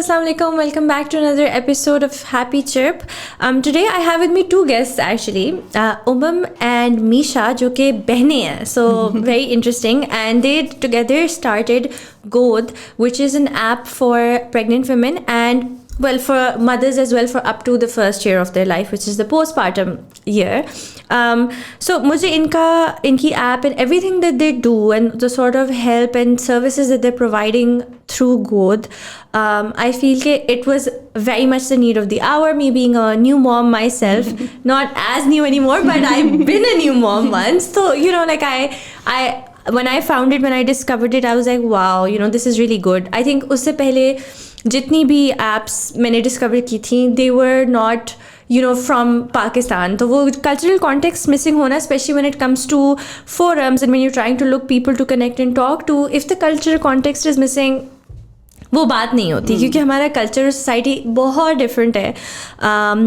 Assalamu alaikum. Welcome back to another episode of Happy Chirp. Today I have with me two guests actually, and Misha, जो के बहनें हैं. So very interesting. And they together started God, which is an app for pregnant women and for mothers as well, for up to the first year of their life, which is the postpartum year. So मुझे इनकी app and everything that they do and the sort of help and services that they're providing through God, I feel that it was very much the need of the hour. Me being a new mom myself, not as new anymore, but I've been a new mom once. So I when I found it, when I discovered it, I was like, wow, this is really good. I think उससे पहले जितनी भी apps मैंने discover की थी, they were not from Pakistan. तो वो cultural context missing होना, especially when it comes to forums and when you're trying to look people to connect and talk to, if the cultural context is missing, वो बात नहीं होती क्योंकि हमारा culture और सोसाइटी बहुत डिफरेंट है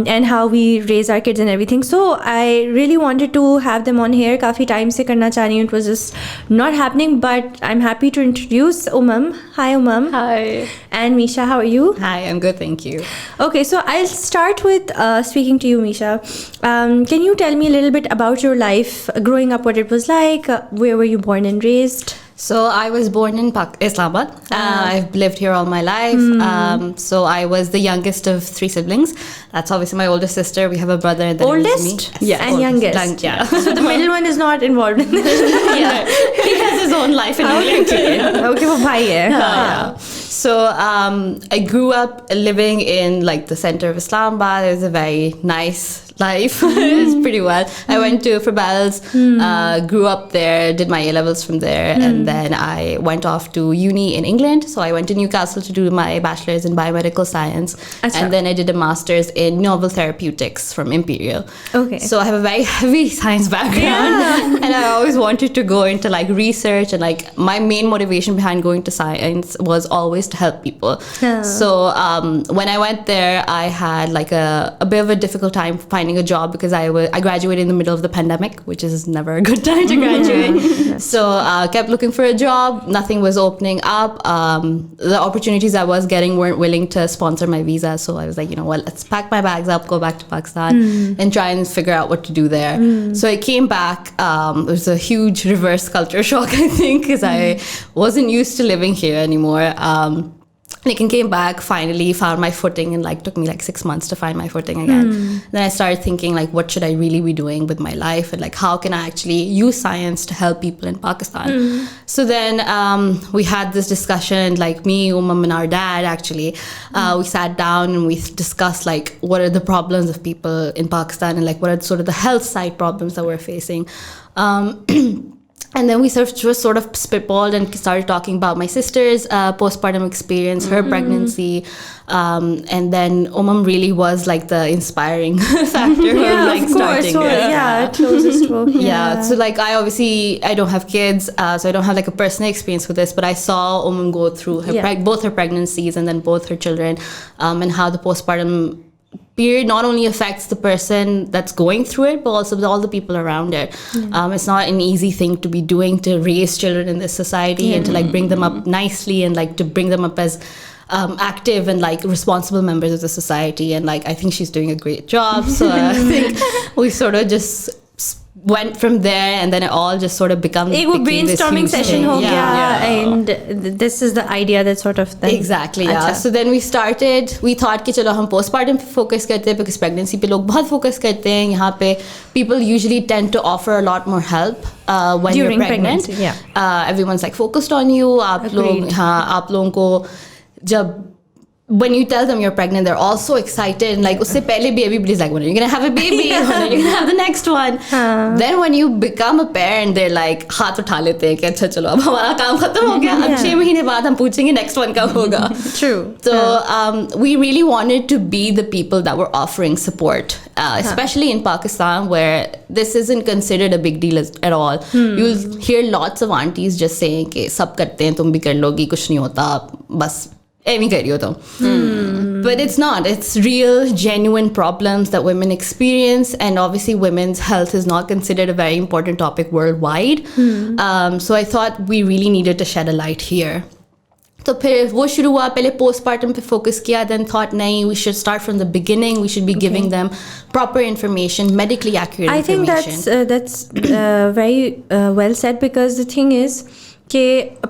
and how we raise our kids and everything. So I really wanted to have them on here. काफ़ी टाइम से करना चाह रही हूँ. It was just not happening, but I am happy to introduce um. Hi um. Hi. And Misha, how are you? Hi, I'm good, thank you. Okay, so I'll start with speaking to you, Misha. Can you tell me a little bit about your life growing up, what it was like? Where were you born and raised? So I was born in Islamabad. I've lived here all my life. So I was the youngest of three siblings. That's obviously my oldest sister. We have a brother and then Oldest? me. Yeah, and youngest. Yeah. So the middle one is not involved in this. Yeah. He has his own life in England. Okay, वो भाई है. Yeah. So I grew up living in like the center of Islamabad. It was a very nice life. It was pretty well. I went to Frabelles, grew up there, did my A-levels from there, and then I went off to uni in England. So I went to Newcastle to do my bachelor's in biomedical science, and then I did a master's in novel therapeutics from Imperial. Okay. So I have a very heavy science background, and I always wanted to go into like research, and like my main motivation behind going to science was always to help people. So when I went there, I had like a bit of a difficult time finding a job because I graduated in the middle of the pandemic, which is never a good time to graduate. So kept looking for a job. Nothing was opening up. The opportunities I was getting weren't willing to sponsor my visa. So I was like, let's pack my bags up, go back to Pakistan and try and figure out what to do there. So I came back. It was a huge reverse culture shock, I think, because I wasn't used to living here anymore. Like, came back, finally found my footing, and like took me like 6 months to find my footing again. Then I started thinking like, what should I really be doing with my life, and like how can I actually use science to help people in Pakistan? So then we had this discussion, like me, Umam, and our dad actually. We sat down and we discussed like what are the problems of people in Pakistan, and like what are sort of the health side problems that we're facing. And then we just sort of spitballed and started talking about my sister's postpartum experience, her pregnancy. And then Umam really was like the inspiring factor of like starting it. Closest to Yeah, so like I don't have kids, so I don't have like a personal experience with this, but I saw Umam go through her both her pregnancies and then both her children, and how the postpartum period not only affects the person that's going through it, but also all the people around it. It's not an easy thing to be doing, to raise children in this society and to like bring them up nicely and like to bring them up as active and like responsible members of the society. And like I think she's doing a great job. So I think we sort of just went from there, and then it all just sort of became brainstorming session ho gaya, and this is the idea that sort of thing. Exactly, yeah. So then we thought कि चलो हम postpartum पे focus करते हैं, because pregnancy पे लोग बहुत focus करते हैं. यहाँ पे people usually tend to offer a lot more help when during you're pregnant. Everyone's like focused on you. आप लोगों को जब when you tell them you're pregnant, they're all so excited, and like usse pehle bhi everybody's like, when are you gonna have a baby? When are you gonna have the next one? Then when you become a parent, they're like हाथ उठा लेते हैं कि अच्छा चलो अब हमारा काम खत्म हो गया, अब 6 महीने बाद हम पूछेंगे next one कब होगा. True. So we really wanted to be the people that were offering support, especially in Pakistan, where this isn't considered a big deal at all. You'll hear lots of aunties just saying कि सब करते हैं, तुम भी कर लोगी, कुछ नहीं होता, बस ऐਵੇਂ करियो हो तुम. But it's not. It's real, genuine problems that women experience, and obviously women's health is not considered a very important topic worldwide. So I thought we really needed to shed a light here. तो फिर वो शुरू हुआ, पहले postmortem पे focus किया, then thought नहीं, we should start from the beginning, we should be giving them proper information, medically accurate I information. think that's very well said, because the thing is कि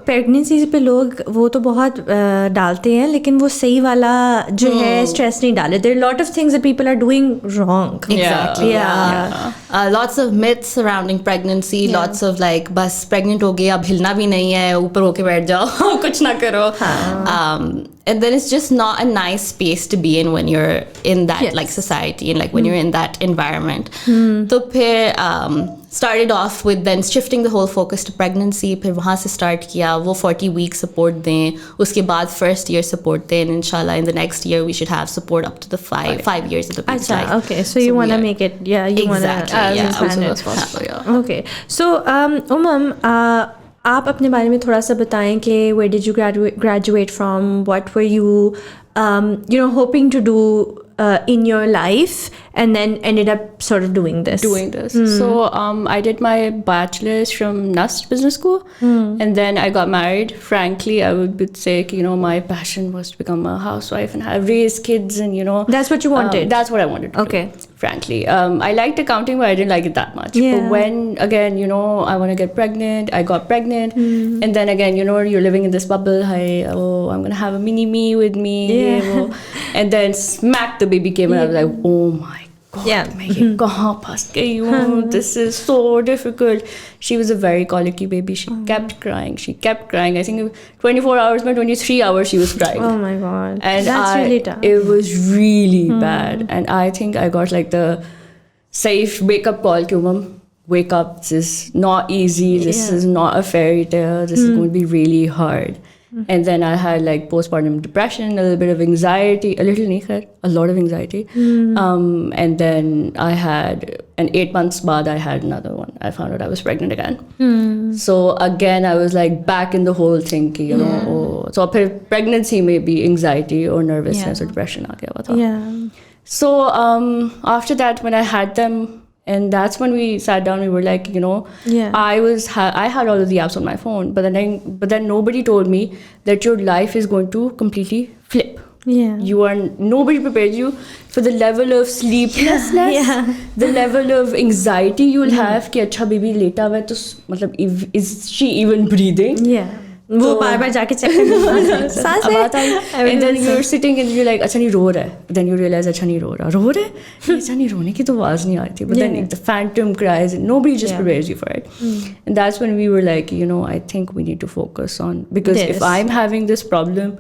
प्रेगनेंसी पे लोग वो तो बहुत डालते हैं, लेकिन वो सही वाला जो है स्ट्रेस नहीं डाले. There lot of things that people are doing wrong. Exactly. Lots of myths surrounding pregnancy. Lots of like, बस pregnant हो गए, अब हिलना भी नहीं है, ऊपर होके बैठ जाओ, कुछ ना करो. And then it's just not a nice space to be in when you're in that like society and like when you're in that environment. तो फिर started off with then shifting the whole focus to pregnancy. फिर वहाँ से start किया, वो 40 week support दें, उसके बाद first year support दें, and inshallah in the next year we should have support up to the 5 years of the baby's life. Okay, so you want to make it, you want to as expand soon it. as possible. Yeah. Okay, so आप अपने बारे में थोड़ा सा बताएं कि where did you graduate from, what were you hoping to do in your life, and then ended up sort of doing this. So I did my bachelor's from NUST Business School, and then I got married. Frankly, I would say, my passion was to become a housewife and have raised kids, and That's what you wanted? That's what I wanted to Okay. do, frankly. I liked accounting, but I didn't like it that much. Yeah. But when, again, I want to get pregnant, I got pregnant, and then again, you're living in this bubble, I'm going to have a mini-me with me, and then smack, the baby came, and I was like, oh my God, मैं कहाँ फंस गई हूँ, this is so difficult. She was a very colicky baby. She kept crying. I think 24 hours, but 23 hours she was crying. Oh my God. And that's really tough. It was really bad. And I think I got like the safe wake-up call, Mom, wake up. This is not easy. This is not a fairy tale. This is going to be really hard. And then I had like postpartum depression, a little bit of anxiety, a lot of anxiety. And then I had, and 8 months baad, I had another one. I found out I was pregnant again. So again, I was like back in the whole thing, so pregnancy may be anxiety or nervousness or depression. So after that, when I had them, and that's when we sat down, we were like, I had all of the apps on my phone, but then nobody told me that your life is going to completely flip. Nobody prepares you for the level of sleeplessness, the level of anxiety you will have कि अच्छा baby लेटा हुआ है तो मतलब is she even breathing? वो बार-बार जाके चेक करना सांस है, and then you're sitting and you're like अच्छा नहीं रो रहा है, but then you realize अच्छा नहीं रो रहा है, अच्छा नहीं रोने की तो आवाज़ नहीं आ रही थी, but then the phantom cries and nobody just prepares you for it. And that's when we were like, I think we need to focus on, because if I'm having this problem,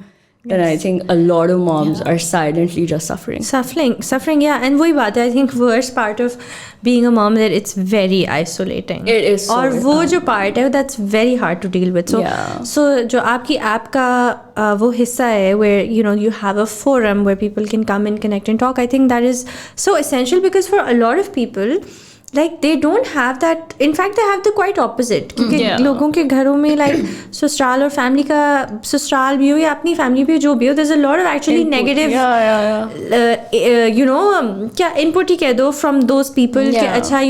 then I think a lot of moms are silently just suffering. And वही बात है, I think worst part of being a mom that it's very isolating. It is so. और वो जो part है, that's very hard to deal with. So जो आपकी app का वो हिस्सा है where you have a forum where people can come and connect and talk, I think that is so essential, because for a lot of people, like they don't have that. In fact, they have the quite opposite. क्योंकि लोगों के घरों में like ससुराल और family का, ससुराल भी हो या अपनी फैमिली भी जो भी हो, there's a lot of actually negative क्या input ही कह दो from those people कि अच्छा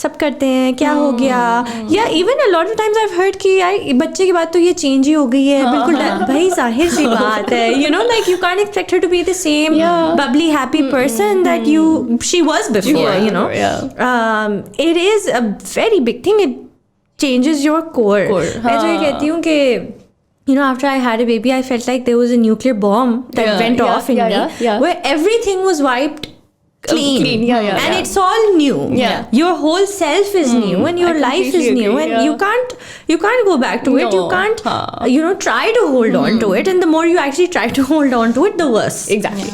सब करते हैं, क्या हो गया, या even a lot of times I've heard कि यार बच्चे के बाद तो ये change ही हो गई है, बिल्कुल भाई जाहिर सी बात है, like you can't expect her to be the same bubbly happy person that she was before. It is a very big thing. It changes your core. मैं तो ये कहती हूँ कि after I had a baby, I felt like there was a nuclear bomb that went off in me, where everything was wiped clean. And it's all new. Your whole self is new, and your life is new, and you can't go back to it. You can't try to hold on to it, and the more you actually try to hold on to it, the worse. Exactly.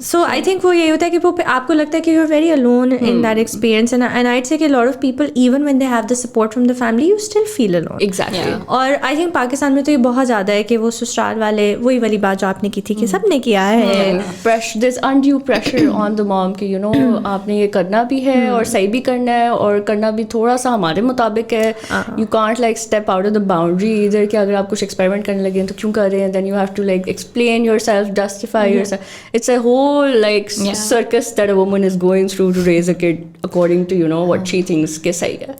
So I think वो ये होता है कि वो आपको लगता है कि you're very alone in that experience, and I'd say कि a lot of people, even when they have the support from the family, you still feel alone. Exactly. और I think पाकिस्तान में तो ये बहुत ज़्यादा है कि वो ससुराल वाले, वही वाली बात जो आपने की थी कि सबने किया है, there's undue pressure pressure on the mom कि you know आपने ये करना भी है और सही भी करना है और करना भी थोड़ा सा हमारे मुताबिक है. You can't like step out of the boundary either कि अगर आप कुछ experiment करने लगे तो क्यों कर रहे हैं. Then you have to like explain yourself, justify yourself. It's a whole like circus that a woman is going through to raise a kid according to you know what she thinks के सही है.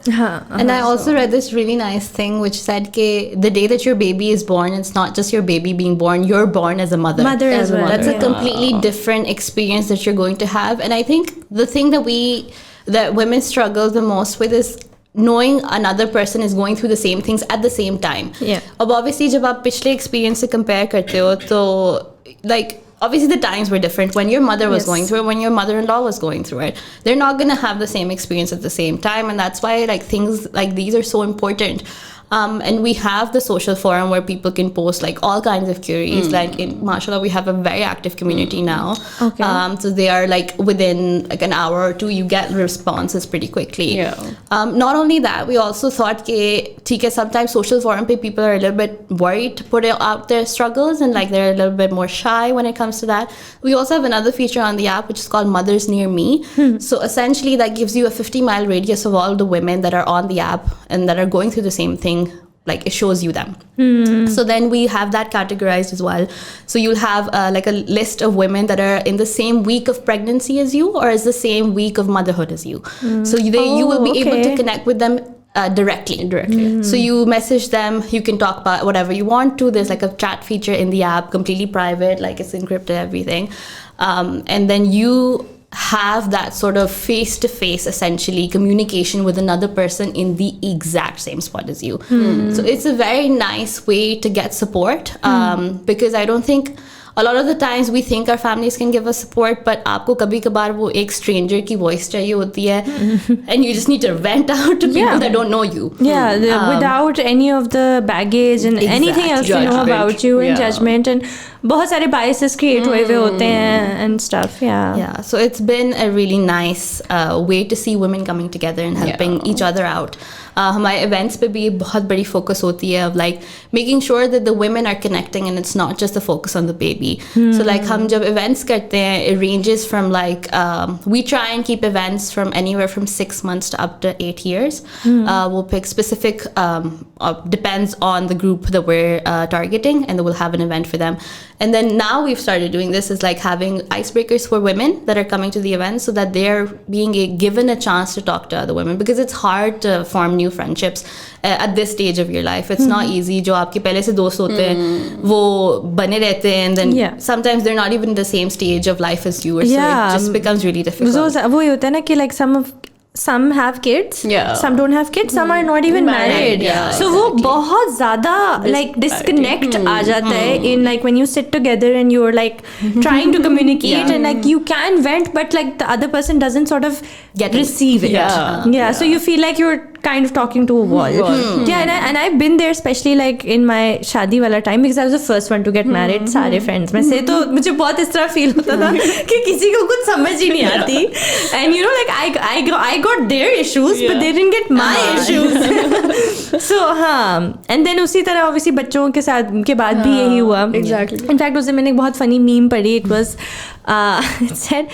And I also read this really nice thing which said that the day that your baby is born, it's not just your baby being born, you're born as a mother. Mother as well. That's a completely different experience that you're going to have. And I think the thing that women struggle the most with is knowing another person is going through the same things at the same time. Yeah. अब obviously जब आप पिछले experience से compare करते हो तो like obviously the times were different when your mother was going through it, when your mother-in-law was going through it. They're not going to have the same experience at the same time, and that's why like things like these are so important. And we have the social forum where people can post like all kinds of queries. Like in mashallah, we have a very active community now. Okay. So they are like within like an hour or two, you get responses pretty quickly. Yeah. Not only that, we also thought that sometimes social forum people are a little bit worried to put out their struggles and like they're a little bit more shy when it comes to that. We also have another feature on the app which is called Mothers Near Me. So essentially that gives you a 50-mile radius of all the women that are on the app and that are going through the same thing. Like it shows you them. So then we have that categorized as well. So you'll have like a list of women that are in the same week of pregnancy as you or is the same week of motherhood as you. So you will be able to connect with them directly. So you message them, you can talk about whatever you want to. There's like a chat feature in the app, completely private, like it's encrypted, everything. And then you have that sort of face-to-face essentially communication with another person in the exact same spot as you. So it's a very nice way to get support because I don't think a lot of the times we think our families can give us support, but आपको कभी कभार वो एक stranger की voice चाहिए होती है and you just need to vent out to people that don't know you. Yeah, without any of the baggage and anything else to know about you and judgment and बहुत सारे biases create हुए होते हैं and stuff. Yeah, so it's been a really nice way to see women coming together and helping each other out. हमारे events पे भी बहुत बड़ी focus होती है of like making sure that the women are connecting and it's not just the focus on the baby. So like हम जब events करते हैं, it ranges from like we try and keep events from anywhere from 6 months to up to 8 years. We'll pick specific depends on the group that we're targeting, and then we'll have an event for them. And then now we've started doing this is like having icebreakers for women that are coming to the event so that they're being given a chance to talk to other women because it's hard to form new friendships at this stage of your life. It's not easy. जो आपके पहले से दोस्त होते हैं वो बने रहते हैं and then sometimes they're not even in the same stage of life as you, so it just becomes really difficult. वो ये होता है ना कि like some have kids, some don't have kids, some are not even married. So वो बहुत ज़्यादा like disconnect आ जाता है in like when you sit together and you're like trying to communicate and like you can vent but like the other person doesn't sort of receive it. So you feel like you're kind of talking to a wall. And I've been there especially like in my शादी वाला time because I was the first one to get married सारे friends में से तो मुझे बहुत इस तरह feel होता था कि किसी को कुछ समझ ही नहीं आती and you know like I got their issues but they didn't get my issues. So and then उसी तरह obviously बच्चों के साथ के बाद भी यही हुआ. Exactly. In fact उस दिन मैंने एक बहुत funny meme पढ़ी. It was it said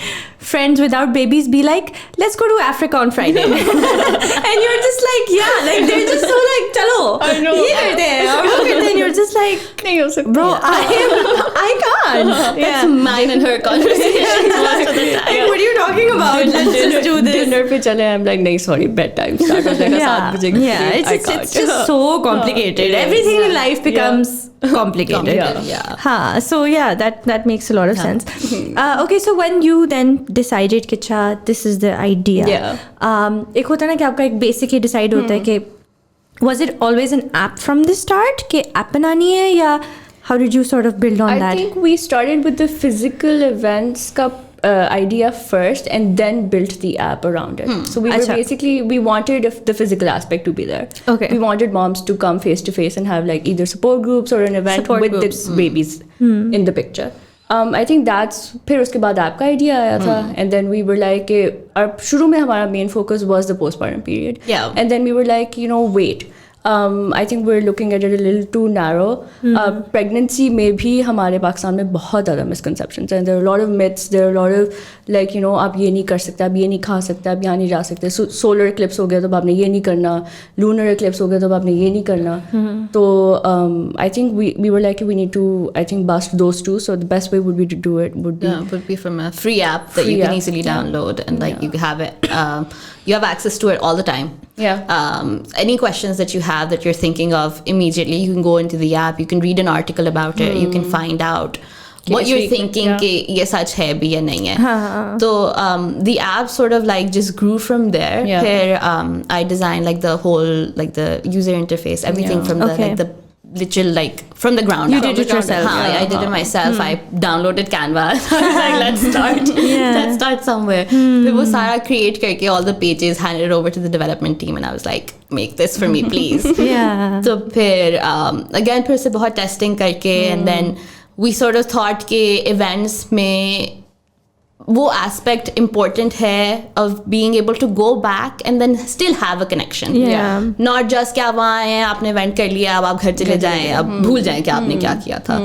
friends without babies be like let's go to Africa on Friday and you're just like like they're just so like चलो ये करते हैं और वो करते हैं. You're just like नहीं हो सकता. bro I can't. That's mine and her conversations most of the time. Like, what are you talking about? Let's just do this. Dinner पे चले I'm like नहीं sorry bedtime start हो जाएगा 7 बजे. It's just so complicated. Everything in life becomes complicated. So that makes a lot of sense. Okay, so when you then decided कि अच्छा this is the idea. एक होता है ना कि आपका एक basic ही decide होता है कि was it always an app from the start कि app बनानी है या how did you sort of build on that? I think we started with the physical events का idea first and then built the app around it. So we were basically we wanted the physical aspect to be there. Okay. We wanted moms to come face to face and have like either support groups or an event with the babies in the picture. I think that's फिर उसके बाद app का idea आया था and then we were like और शुरू में हमारा main focus was the postpartum period. And then we were like wait I think we're looking at it a little too narrow. Pregnancy में भी हमारे पाकिस्तान में बहुत ज़्यादा misconceptions and there are a lot of myths. There are a lot of like आप ये नहीं कर सकते, आप ये नहीं खा सकते, आप यहाँ नहीं जा सकते. Solar eclipse हो गया तो आपने ये नहीं करना. Lunar eclipse हो गया तो आपने ये नहीं करना. तो I think we were like we need to bust those two. So the best way would be to do it would be from a free app that you can easily download and like you have it. You have access to it all the time. Yeah. Any questions that you have that you're thinking of immediately, you can go into the app. You can read an article about it. You can find out what you're thinking कि ये सच है भी या नहीं है. So the app sort of like just grew from there. Where I designed like the whole like the user interface, everything from the like the literal like from the ground. You did it yourself. I did it myself. I downloaded Canva. I was like, let's start. Let's start somewhere. फिर वो सारा create करके all the pages, handed it over to the development team, and I was like, make this for me, please. Yeah. So फिर again फिर से बहुत testing करके, and then we sort of thought कि events में वो aspect important है of being able to go back and then still have a connection. Yeah. Not just कि आप वहाँ आए हैं, आपने event कर लिया, अब आप घर चले जाएं, अब भूल जाएं कि आपने क्या किया था.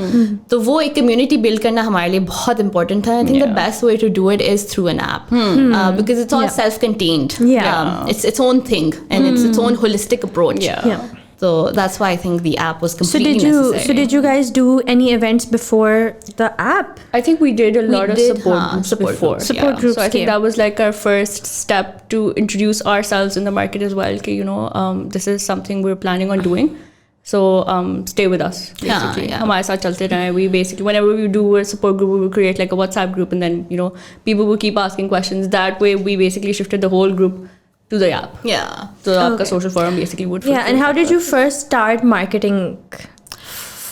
तो वो एक community build करना हमारे लिए बहुत important था. I think the best way to do it is through an app because it's all self-contained. Yeah. It's its own thing and it's its own holistic approach. Yeah. So that's why I think the app was completely necessary. So did you guys do any events before the app? I think we did a lot of support groups support before. groups, Support groups. So I think that was like our first step to introduce ourselves in the market as well. कि, this is something we're planning on doing. So stay with us. Basically, हमारे साथ चलते रहें. We basically whenever we do a support group, we will create like a WhatsApp group, and then people will keep asking questions. That way, we basically shifted the whole group to the app. Yeah. So आपका social forum basically would. Yeah, and how did you first start marketing?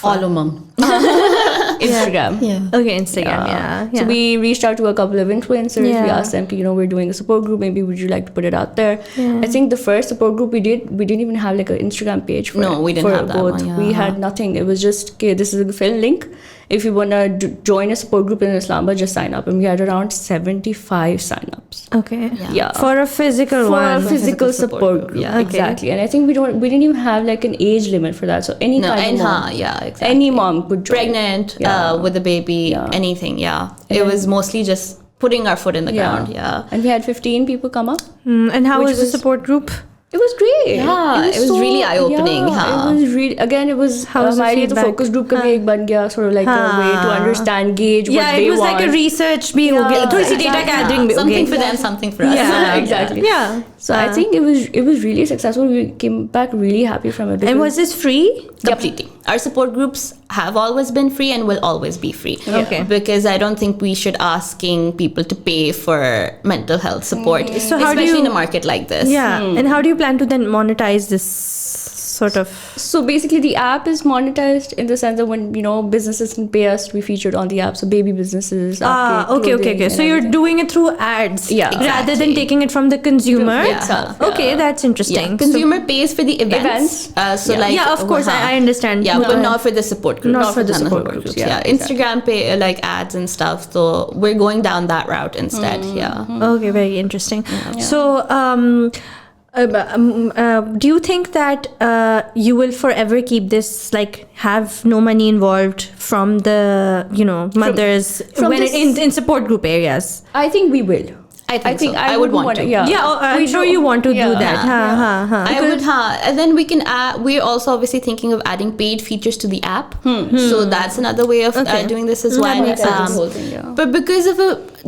All of them. Instagram. Yeah. Okay, Instagram. Yeah. So we reached out to a couple of influencers. Yeah. We asked them, we're doing a support group. Maybe would you like to put it out there? Yeah. I think the first support group we didn't even have like an Instagram page for No, we didn't for have that both. one, yeah. We had nothing. It was just, okay, this is a film link. If you want to join a support group in Islamabad, just sign up. And we had around 75 sign-ups. Okay. Yeah. For a physical For one. a physical support group. Yeah. Okay. Exactly. And I think we didn't even have like an age limit for that. So any kind of mom, exactly. any mom could join. Pregnant, with a baby, anything, It was mostly just putting our foot in the ground, And we had 15 people come up. And how Which was the was- support group? It was great. Yeah, it was really eye-opening, Yeah, it was really, again, it was How was the हमारे लिए तो feedback? focus group का भी एक बन गया, sort of like a way to understand, gauge what Yeah, they it was want. like a research भी हो गया. थोड़ी सी data gathering भी हो something गई. for them, something for us. Yeah, exactly. Yeah. So I think it was really successful. We came back really happy from it. And because- was this free? Completely. Our support groups have always been free and will always be free. Okay. Because I don't think we should asking people to pay for mental health support, So how do especially you- in a market like this. Yeah. And how do you plan to then monetize this sort of? So basically, the app is monetized in the sense that when businesses can pay us to be featured on the app. So baby businesses. Okay. So you're doing it through ads, rather than taking it from the consumer. itself. Okay, that's interesting. Yeah. Consumer pays for the events. So like of course, I understand. Yeah, but not for the support groups. Not for the support groups, Yeah, exactly. Instagram pay like ads and stuff. So we're going down that route instead. Yeah. Okay, very interesting. So, do you think that you will forever keep this, like, have no money involved from the mothers from when this- in support group areas? I think we will. I think so. I would wouldn't want to. Yeah, I'm sure you want to do that. I would, and then we can add. We're also obviously thinking of adding paid features to the app. So that's another way of doing this as well. makes sense, this whole thing, yeah. But because of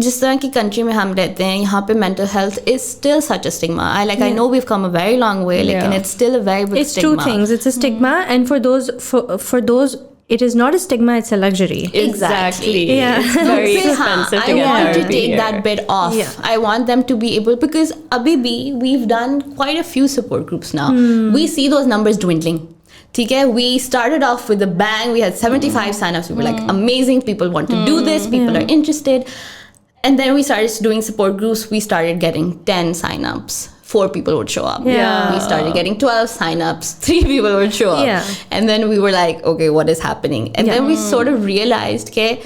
जिस तरह की country में हम रहते हैं, यहाँ पे mental health is still such a stigma. I know we've come a very long way, and it's still a very big It's stigma. two things. It's a stigma, and for those. It is not a stigma, it's a luxury. Exactly. Yeah. It's very expensive to I get want to therapy take here. that bit off. Yeah. I want them to be able, because abhi bhi, we've done quite a few support groups now. We see those numbers dwindling. Okay, we started off with a bang. We had 75 signups. We were like, amazing. People want to do this. People are interested. And then we started doing support groups. We started getting 10 signups. 4 people would show up. Yeah. We started getting 12 signups. 3 people would show up. Yeah. And then we were like, okay, what is happening? And then we sort of realized, okay,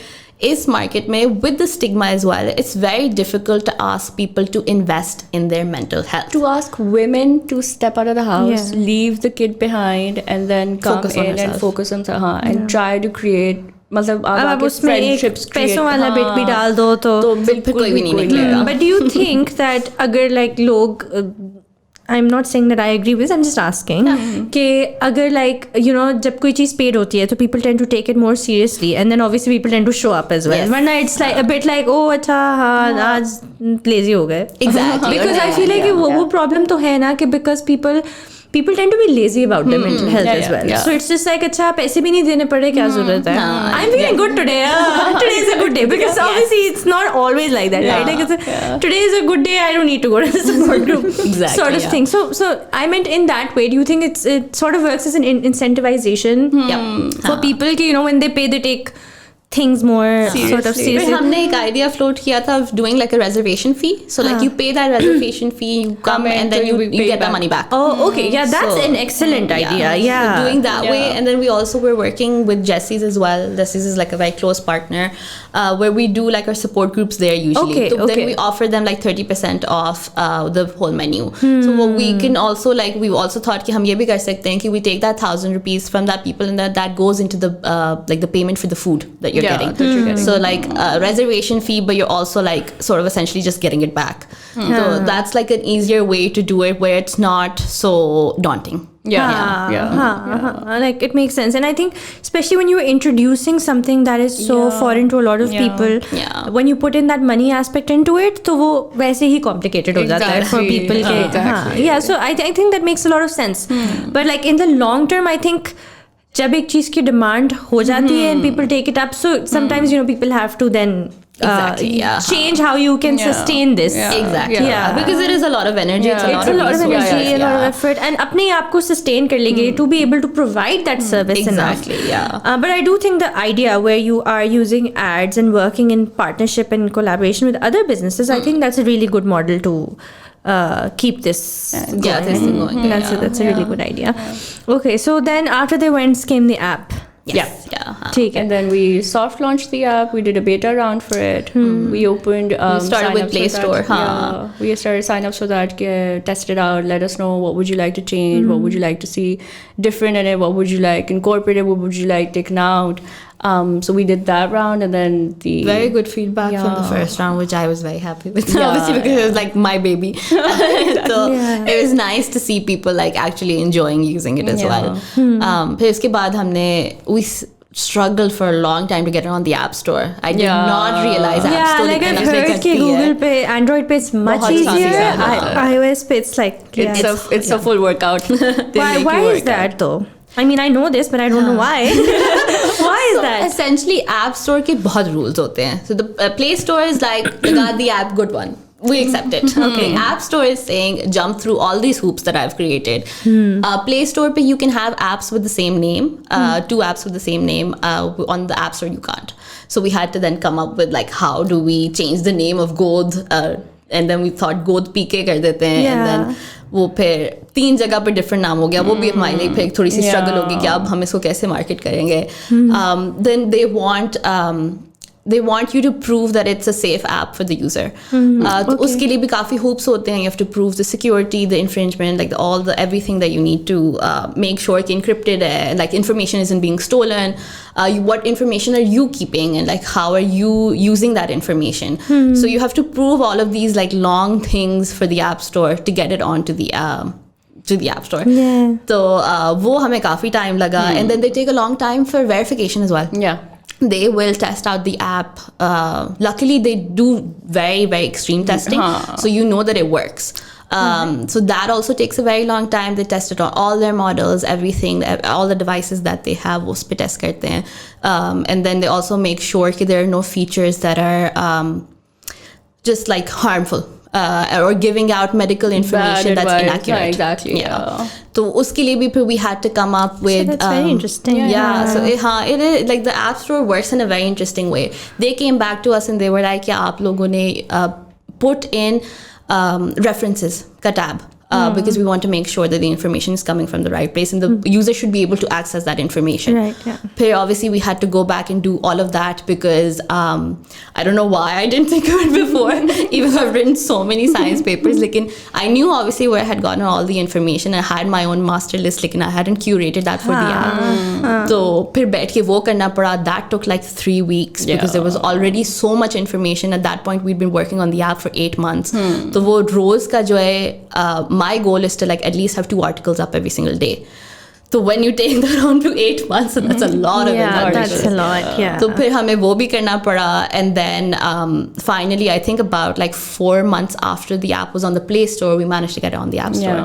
इस market में with the stigma as well, it's very difficult to ask people to invest in their mental health. To ask women to step out of the house, Yeah. leave the kid behind, and then come Focus on in and herself. focus on and try to create. मतलब अब आप आगे उसमें एक friendships create. पैसों वाला bit भी डाल दो तो बिल्कुल कोई भी नहीं कोई निकलेगा. But do you think that अगर like लोग I'm not saying that I agree with, I'm just asking कि अगर like you know जब कोई चीज़ paid होती है तो people tend to take it more seriously and then obviously people tend to show up as well. Yes. वरना it's like a bit like oh अच्छा हाँ आज lazy हो गए. Exactly. Because I feel like कि वो problem तो है ना कि because people tend to be lazy about their mental health as well. So it's just like अच्छा पैसे भी नहीं देने पड़े क्या ज़रूरत है. I'm feeling good today. Today is a good day because obviously it's not always like that, right? Like today is a good day. I don't need to go to the support group. Exactly, Sort of thing. So I meant in that way. Do you think it sort of works as an incentivization for people? कि, you know, when they pay, they take things more sort of फिर seriously. हमने एक idea float किया था of doing like a reservation fee. So like you pay that reservation fee, you come and then you get the money back. Oh, okay. Yeah, that's So, an excellent idea. So Yeah. doing that way, and then we also were working with Jesse's as well. Jesse's is like a very close partner, where we do like our support groups there usually. Okay, So okay. then we offer them like 30% off the whole menu. So what we can also like, we also thought कि हम ये भी कर सकते हैं कि we take that 1,000 rupees from that people and that goes into the like the payment for the food that you're getting. that you're getting. So like a reservation fee, but you're also like sort of essentially just getting it back. So that's like an easier way to do it where it's not so daunting. Like it makes sense, and I think especially when you're introducing something that is so foreign to a lot of people, when you put in that money aspect into it, तो वो वैसे ही complicated हो जाता है for Exactly. people के. Exactly. Yeah, so I think that makes a lot of sense. But like in the long term, I think जब एक चीज की demand हो जाती है and people take it up, so sometimes you know people have to then Exactly, change how you can sustain this. Exactly. Yeah. Because it is a lot of energy. It's It's a lot of resources. energy, a lot of effort, and अपने आप को sustain कर लेंगे to be able to provide that service Exactly, enough. But I do think the idea where you are using ads and working in partnership and collaboration with other businesses, I think that's a really good model to keep this going. Yeah, this thing going. That's a really good idea. Okay, so then after the events came the app. Yes. Yeah. ठीक है. And then we soft launched the app. We did a beta round for it. We opened. We started with sign-ups Play for Store, that. Yeah, we started sign-ups for that. Test it out. Let us know what would you like to change. What would you like to see different in it. What would you like incorporated. What would you like taken out. So we did that round, and then the Very good feedback from the first round, which I was very happy with. Obviously, because it was like my baby. So it was nice to see people like actually enjoying using it as well. फिर उसके बाद हमने we struggled for a long time to get it on the App Store. I did not realize App Yeah, Store like इतना I've heard करती कि है. Google पे, Android पे it's much बहुत easier. easier. iOS पे it's like it's a full workout. They why make you is work that though? I mean, I know this, but I don't know why. Why is that? Essentially, App Store के बहुत rules होते हैं. So the Play Store is like, you got the app, good one. We accept it. Okay. App Store is saying jump through all these hoops that I've created. Play Store पे you can have apps with the same name, 2 apps with the same name. On the App Store you can't. So we had to then come up with like how do we change the name of Gold, and then we thought Gold PK कर देते हैं, and then वो फिर 3 जगह पे different नाम हो गया. वो भी हमारे लिए फिर थोड़ी सी स्ट्रगल होगी कि अब हम इसको कैसे मार्केट करेंगे. Then they want you to prove that it's a safe app for the user. तो उसके लिए भी काफ़ी hoops होते हैं. You have to prove the security, the infringement, like everything that you need to make sure कि encrypted है, like information isn't being stolen. What information are you keeping, and like how are you using that information? So you have to prove all of these like long things for the App Store to get it onto the App Store. Yeah. तो वो हमें काफ़ी time लगा, and then they take a long time for verification as well. Yeah. They will test out the app. Luckily, they do very, very extreme testing, so you know that it works. So that also takes a very long time. They test it on all their models, everything, all the devices that they have, वो उस पे test करते हैं. And then they also make sure that there are no features that are just like harmful. Or giving out medical information Bad that's advice. inaccurate. Yeah, exactly. Yeah. तो उसके लिए भी फिर we had to come up with. That's very interesting. Yeah. So it is like the App Store works in a very interesting way. They came back to us and they were like, "क्या आप लोगों ने put in references का tab because we want to make sure that the information is coming from the right place and the user should be able to access that information. Right, yeah. But obviously we had to go back and do all of that because I don't know why I didn't think of it before, even though I've written so many science papers. Like I knew obviously where I had gotten all the information. I had my own master list, like I hadn't curated that for the app. So फिर बैठ के वो करना पड़ा. That took like 3 weeks because there was already so much information. At that point we'd been working on the app for 8 months. So वो रोज का जो है, my goal is to like at least have 2 articles up every single day. So when you take that on to 8 months, so that's a lot of information. That's a lot, yeah. So फिर हमें वो भी करना पड़ा, and then finally I think about like 4 months after the app was on the Play Store, we managed to get it on the App Store.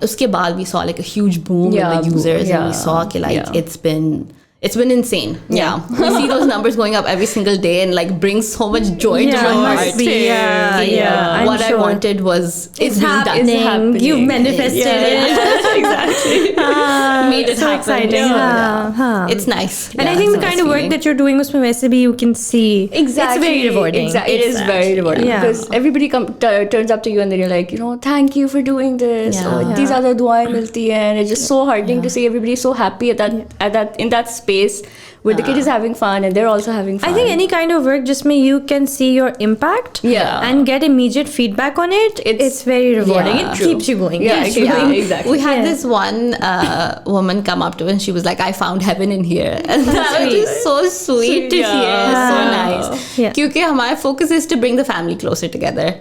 उसके बाद we saw like a huge boom in the users, and we saw कि like it's been insane. Yeah. We see those numbers going up every single day and like brings so much joy to my heart. What I wanted was it's happening. You manifested it. Exactly. Made it so happen. exciting. It's nice. And I think the kind of work that you're doing usme वैसे भी you can see. Exactly. It's very rewarding. Exactly. It is very rewarding because everybody turns up to you and then you're like, thank you for doing this. These are the duaएं मिलती हैं, and it's just so heartening to see everybody so happy in that space where the kid is having fun and they're also having fun. I think any kind of work just you can see your impact and get immediate feedback on it. It's very rewarding. It keeps you going. Exactly. We had this one woman come up to us and she was like, I found heaven in here. And that was just so sweet to hear. So nice. Because our focus is to bring the family closer together.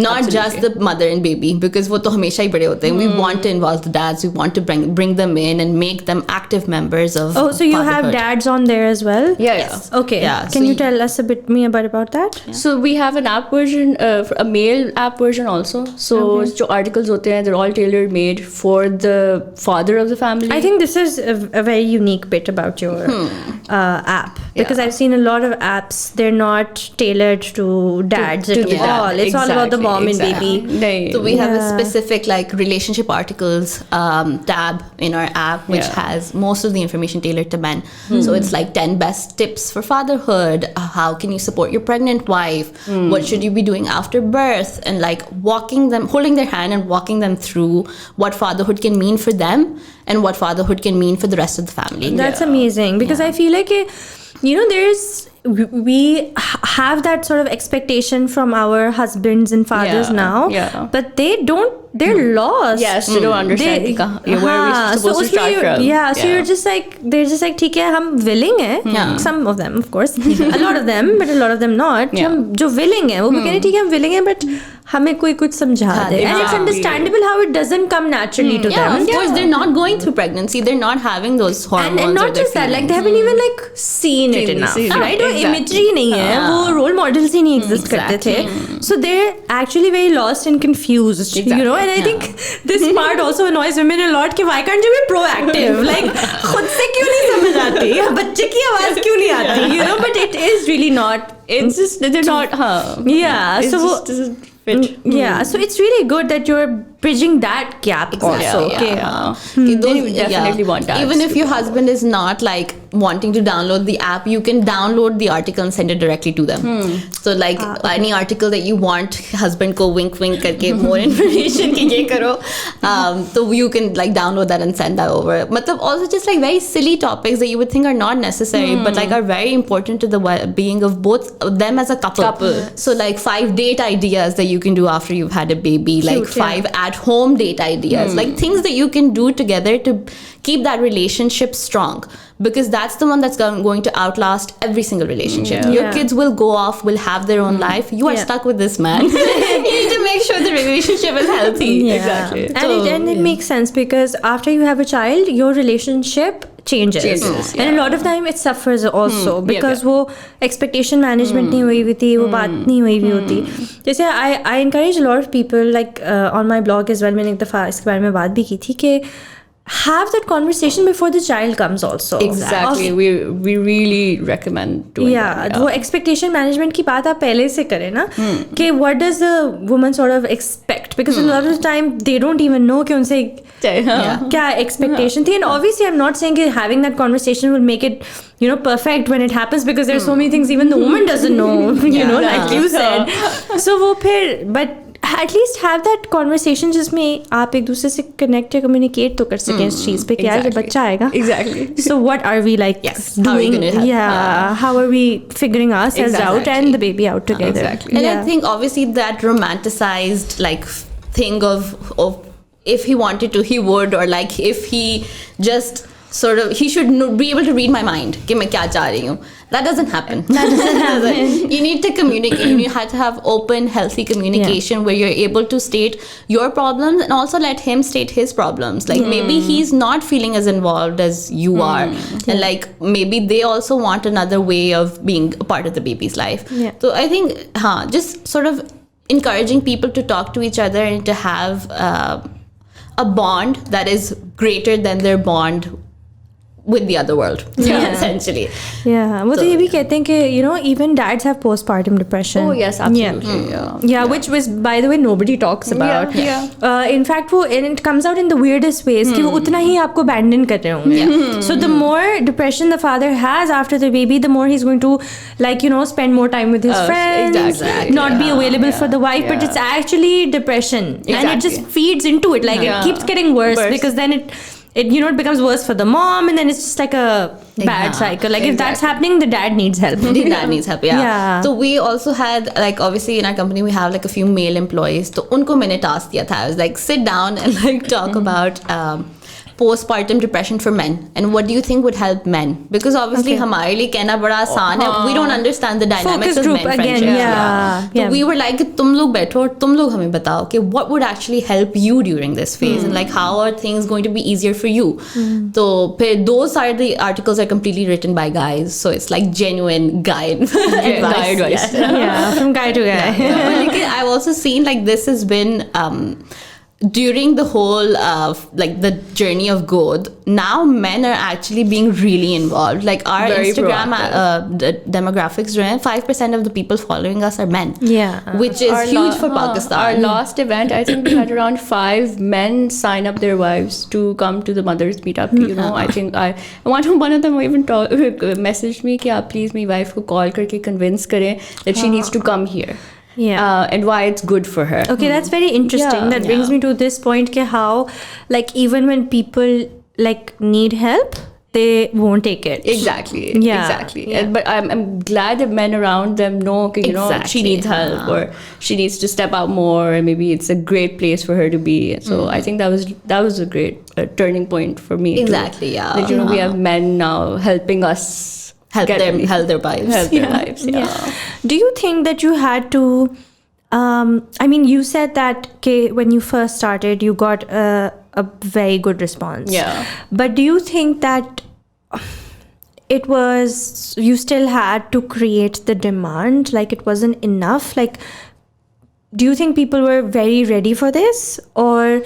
Not just the mother and baby, because वो तो हमेशा ही बड़े होते हैं. We want to involve the dads. We want to bring them in and make them active members of so you have dads on there as well? Yes. Okay. Can you tell us a bit about that? So we have an app version, a male app version also. So जो articles होते हैं, they're all tailor made for the father of the family. I think this is a very unique bit about your app, because I've seen a lot of apps, they're not tailored to dads at all. It's all about the mom and baby. So we have a specific like relationship articles tab in our app which has most of the information tailored to men. So it's like 10 best tips for fatherhood, how can you support your pregnant wife, what should you be doing after birth, and like holding their hand and walking them through what fatherhood can mean for them and what fatherhood can mean for the rest of the family. That's amazing, because I feel like we have that sort of expectation from our husbands and fathers now, but they're lost. Yes, they don't understand where we're supposed to start from. So you're just like, they're just like, ठीक है, हम willing हैं, some of them of course, a lot of them, but a lot of them not. हम जो willing हैं, वो भी कह रहे ठीक है हम willing हैं, but हमें कोई कुछ समझा दे. And it's understandable how it doesn't come naturally to them. Of course, they're not going through pregnancy. They're not having those hormones. And not just that, like they haven't even like seen it enough, right? वो imagery नहीं है, वो role models ही नहीं exist करते थे. So they're actually very lost and confused, And I think this part also annoys women a lot. कि why can't you be proactive? Like खुद से क्यों नहीं समझ आती? बच्चे की आवाज क्यों नहीं आती? But it is really not. It's just they're not. Yeah. So doesn't fit. Yeah. So it's really good that you're bridging that gap also. Those definitely want that. Even if your husband is not like wanting to download the app, you can download the article and send it directly to them. So like any article that you want husband ko wink karke more information ki ye karo, so you can like download that and send that over. Matlab also just like very silly topics that you would think are not necessary but like are very important to the well-being of both of them as a couple. So like 5 date ideas that you can do after you've had a baby, like 5 at-home date ideas, like things that you can do together to keep that relationship strong, because that's the one that's going to outlast every single relationship. Your kids will go off, will have their own life. You are stuck with this man. You need to make sure the relationship is healthy. Exactly. And it makes sense, because after you have a child, your relationship changes. And a lot of time it suffers also because वो expectation management नहीं हुई हुई थी, वो बात नहीं हुई हुई होती. जैसे I encourage a lot of people, like on my blog as well, मैंने एक दफ़ा इसके बारे में बात भी की थी कि have that conversation before the child comes also. Exactly. We really recommend doing that. वो expectation management की बात आप पहले से करें ना, कि what does the woman sort of expect, because a lot of the time they don't even know कि उनसे क्या expectation थी. And obviously I'm not saying that having that conversation will make it perfect when it happens, because there's so many things even the woman doesn't know, like you said. So वो फिर, but at least have that conversation जिसमें आप एक दूसरे से connect या communicate तो कर सकें इस चीज़ पे कि यार जब बच्चा आएगा. Exactly. So what are we like Yes. How are we doing? gonna help? Yeah. How are we figuring ourselves out Exactly. and the baby out together? Exactly. And Yeah. I think obviously that romanticized like thing of if he wanted to he would, or like if he just sort of he should be able to read my mind कि मैं क्या चाह रही हूँ. That doesn't happen. That doesn't happen. You need to communicate. You have to have open, healthy communication where you're able to state your problems and also let him state his problems. Like maybe he's not feeling as involved as you are, and like maybe they also want another way of being a part of the baby's life. Yeah. So I think, just sort of encouraging people to talk to each other and to have a bond that is greater than their bond with the other world. Essentially. Yeah. वो तो ये भी कहते हैं कि you know even dads have postpartum depression. Oh yes, absolutely. Yeah. Yeah, which was, by the way, nobody talks about. Yeah. In fact, and it comes out in the weirdest ways कि वो उतना ही आपको abandon कर रहे होंगे. So the more depression the father has after the baby, the more he's going to, like, you know, spend more time with his friends, exactly. not be available for the wife, but it's actually depression, and it Exactly. just feeds into it. Like it keeps getting worse because then it you know it becomes worse for the mom, and then it's just like a bad cycle. Like if that's happening, the dad needs help. The dad needs help. Yeah. Yeah. So we also had, like, obviously in our company we have like a few male employees. तो उनको मैंने task दिया था. I was like, sit down and like talk about postpartum depression for men, and what do you think would help men? Because obviously हमारे लिए कहना बड़ा आसान है. We don't understand the dynamics Focus of group men again, friendships. yeah. So we were like, तुम लोग बैठो और तुम लोग हमें बताओ कि what would actually help you during this phase, and like how are things going to be easier for you. So those are the articles are completely written by guys, so it's like genuine guy advice. Guy advice. Yeah. Yeah, from guy to guy. But like, I've also seen like this has been during the whole like the journey of growth. Now men are actually being really involved. Like our Very Instagram demographics, 5% of the people following us are men. Yeah. Which is huge for Pakistan. Our last event, I think we had around 5 men sign up their wives to come to the mothers meetup. You know, I think one of them even messaged me कि आप please मेरी wife को call करके convince करें that she needs to come here. Yeah. And why it's good for her. Okay, that's very interesting. Yeah. That brings me to this point ke how, like, even when people like need help, they won't take it. Exactly. Yeah. Exactly. Yeah. But I'm glad that men around them know that, you know, she Exactly. needs help or she needs to step out more, and maybe it's a great place for her to be. So I think that was a great turning point for me. Exactly, yeah. That, you know, we have men now helping us help their wives. Help their lives. Yeah. Do you think that you had to? I mean, you said that when you first started, you got a very good response. Yeah. But do you think that it was you still had to create the demand? Like it wasn't enough? Like, do you think people were very ready for this, or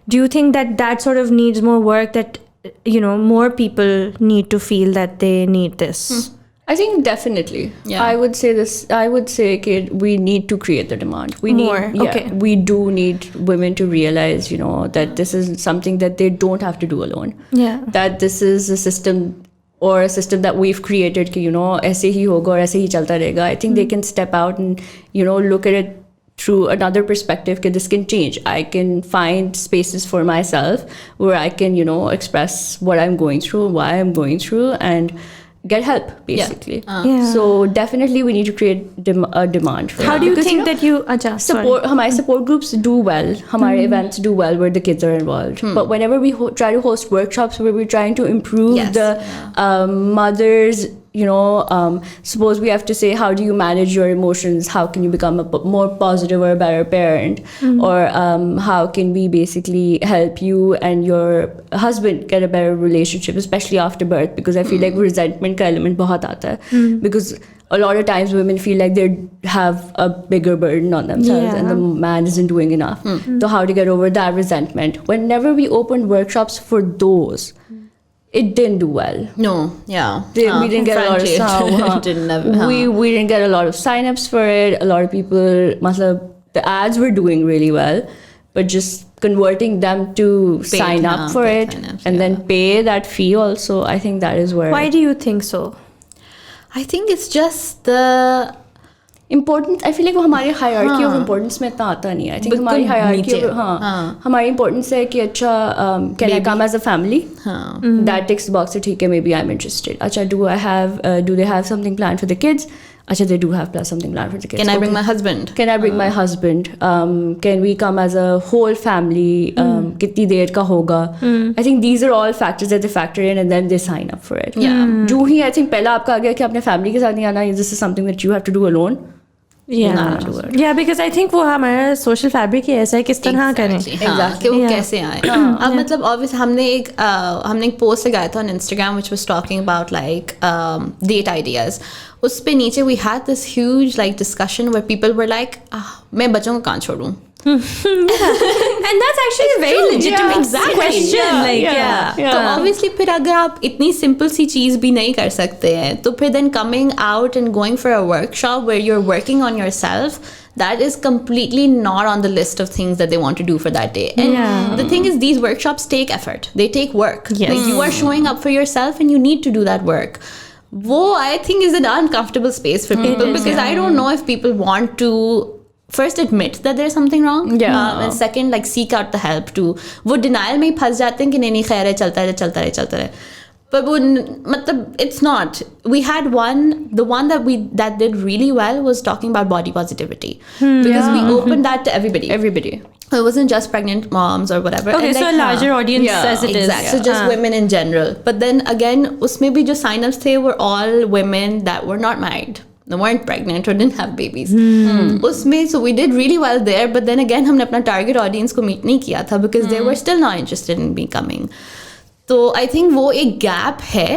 do you think that sort of needs more work? That you know more people need to feel that they need this. I think definitely. Yeah. I would say this. I would say we need to create the demand. We More, need, okay. We do need women to realize, you know, that this is something that they don't have to do alone. Yeah. That this is a system that we've created. कि, you know, ऐसे ही होगा और ऐसे ही चलता रहेगा. I think they can step out and, you know, look at it through another perspective. That this can change. I can find spaces for myself where I can, you know, express what I'm going through, why I'm going through, and get help, basically. Yeah. So definitely we need to create a demand for How it. do you Because, think know, that you adjust? support हमारे support groups do well, हमारे events do well where the kids are involved. But whenever we try to host workshops where we're trying to improve Yes. the mothers, you know, suppose we have to say, how do you manage your emotions? How can you become a more positive or a better parent? Or how can we basically help you and your husband get a better relationship, especially after birth? Because I feel like resentment का element बहुत आता है. Because a lot of times women feel like they have a bigger burden on themselves and the man isn't doing enough. So how to get over that resentment? Whenever we opened workshops for those, it didn't do well. No, yeah. We didn't get Frankly, a lot of it didn't have, we didn't get a lot of sign-ups for it. A lot of people, matlab, the ads were doing really well, but just converting them to sign up for paid it sign-ups, and then pay that fee also, I think that is where Why do you think so? I think it's just the importance, I feel like वो हमारे hierarchy of importance में इतना आता नहीं है. I think हमारी hierarchy, हमारी importance है कि अच्छा can I come as a family, that ticks the box, ठीक है, maybe I am interested. अच्छा, do they have something plan for the kids? Acha, they do have something planned for the kids. Can I bring my husband? Can I bring my husband? Can we come as a whole family? Kitni der ka hoga? I think these are all factors that they factor in, and then they sign up for it. Yeah. जो ही I think पहला आपका आ गया कि अपने family के साथ नहीं आना, this is something that you have to do alone. Yeah, because I think वो हमारा social fabric ही ऐसा है, किस तरह करें. Exactly. कि वो कैसे आए. अब मतलब obviously हमने एक post लगाया था on Instagram which was talking about like date ideas. उस पे नीचे we had this huge like discussion where people were like, मैं बच्चों को कहाँ छोड़ूं? And that's actually a very legitimate question. तो obviously फिर अगर आप इतनी simple सी चीज़ भी नहीं कर सकते हैं, तो फिर then coming out and going for a workshop where you're working on yourself, that is completely not on the list of things that they want to do for that day. And the thing is, these workshops take effort. They take work. Yes. Like you are showing up for yourself and you need to do that work. Wo I think is an uncomfortable space for people because I don't know if people want to first admit that there's something wrong, and second like seek out the help too. वो denial में ही फंस जाते हैं कि नहीं खैर है, चलता रहे. But वो मतलब it's not. We had the one that did really well was talking about body positivity because we opened that to everybody. It wasn't just pregnant moms or whatever. Okay, and so a larger audience as it is. Exactly. So just women in general. But then again, उसमें भी जो sign-ups थे were all women that were not married. They weren't pregnant or didn't have babies. उसमें, so we did really well there. But then again, हमने अपना target audience को meet नहीं किया था because they were still not interested in becoming. तो I think वो एक gap है.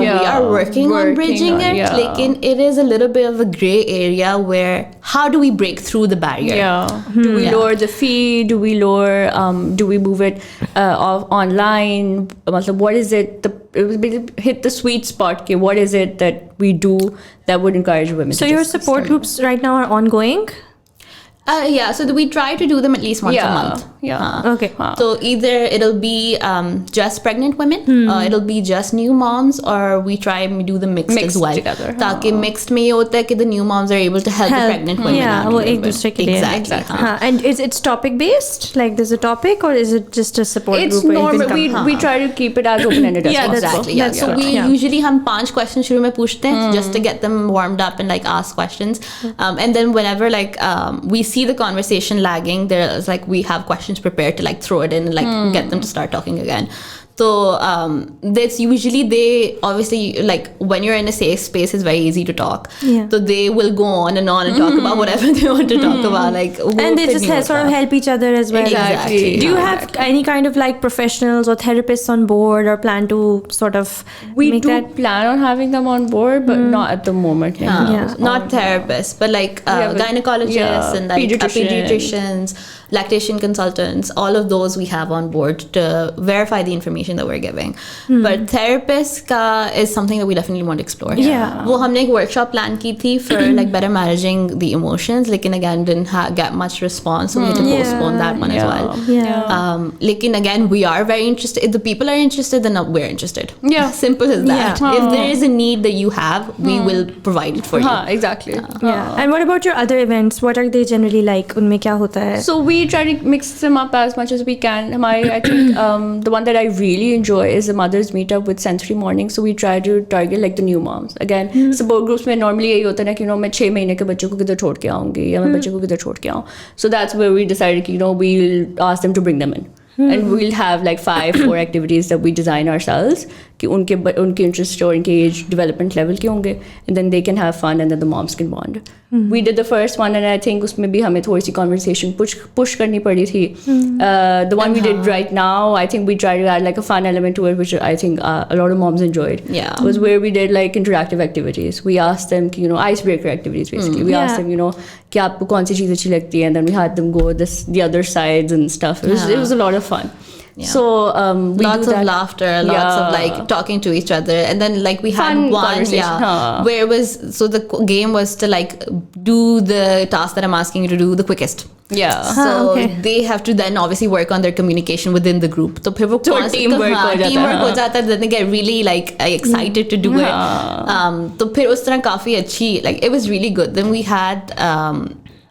We are working on bridging it. लेकिन it is a little bit of a gray area where how do we break through the barrier? Do we lower the fee? Do we do we move it online? What is it? Hit the sweet spot. What is it that we do that would encourage women? So your support groups right now are ongoing? So we try to do them at least once a month. Okay. So either it'll be just pregnant women, it'll be just new moms, or we try and do the mixed as well. Together. ताकि mixed में ये होता है कि the new moms are able to help the pregnant women out. वो एक दूसरे के लिए. Exactly. And it's topic based? Like there's a topic, or is it just a support it's group? Normal. We try to keep it as open-ended as possible. Exactly. So we usually हम 5 questions शुरू में पूछते हैं just to get them warmed up and like ask questions. And then whenever like we see the conversation lagging, there's like we have questions prepared to like throw it in and like get them to start talking again. So that's usually they obviously like when you're in a safe space, it's very easy to talk. So they will go on and talk about whatever they want to talk about. Like and they just sort of help each other as well. Exactly. Do you have any kind of like professionals or therapists on board, or plan to sort of make that? Plan on having them on board, but not at the moment. Not therapists, but like gynecologists and like pediatricians, lactation consultants, all of those we have on board to verify the information that we're giving. But therapist ka is something that we definitely want to explore. वो हमने एक workshop plan की थी for like better managing the emotions, लेकिन again didn't get much response, so we had to postpone that one as well. लेकिन again we are very interested. If the people are interested, then we're interested. Simple as that. If there is a need that you have, we will provide it for you. Exactly. And what about your other events? What are they generally like? उनमें क्या होता है? So we try to mix them up as much as we can. I think the one that I really enjoy is the mothers meetup with Sensory Morning. So we try to target like the new moms. Again, support groups में normally यही होता है ना कि मैं 6 महीने के बच्चों को किधर छोड़ के आऊँगी या मैं बच्चे को किधर छोड़ के आऊँ. So that's where we decided कि we'll ask them to bring them in. And we'll have like 5-4 activities that we design ourselves कि उनके interest और उनके age development level के होंगे, and then they can have fun and then the moms can bond. We did the first one and I think उसमें भी हमें थोड़ी सी conversation push करनी पड़ी थी. The one we did right now, I think we tried to add like a fun element to it, which I think a lot of moms enjoyed. It was where we did like interactive activities. We asked them कि icebreaker activities basically. We asked them कि आपको कौन सी चीज़ अच्छी लगती है, and then we had them go the other sides and stuff. It was a lot of fun. Yeah. So we Lots do of that. laughter, lots of like talking to each other, and then like we had Fun one, conversation. where it was, so the game was to like do the task that I'm asking you to do the quickest. Yeah. So okay. they have to then obviously work on their communication within the group. तो फिर वो So teamwork हो जाता है, teamwork हो हाँ. जाता है. Then they get really like excited to do it. तो फिर उस तरह काफी अच्छी, like it was really good. Then we had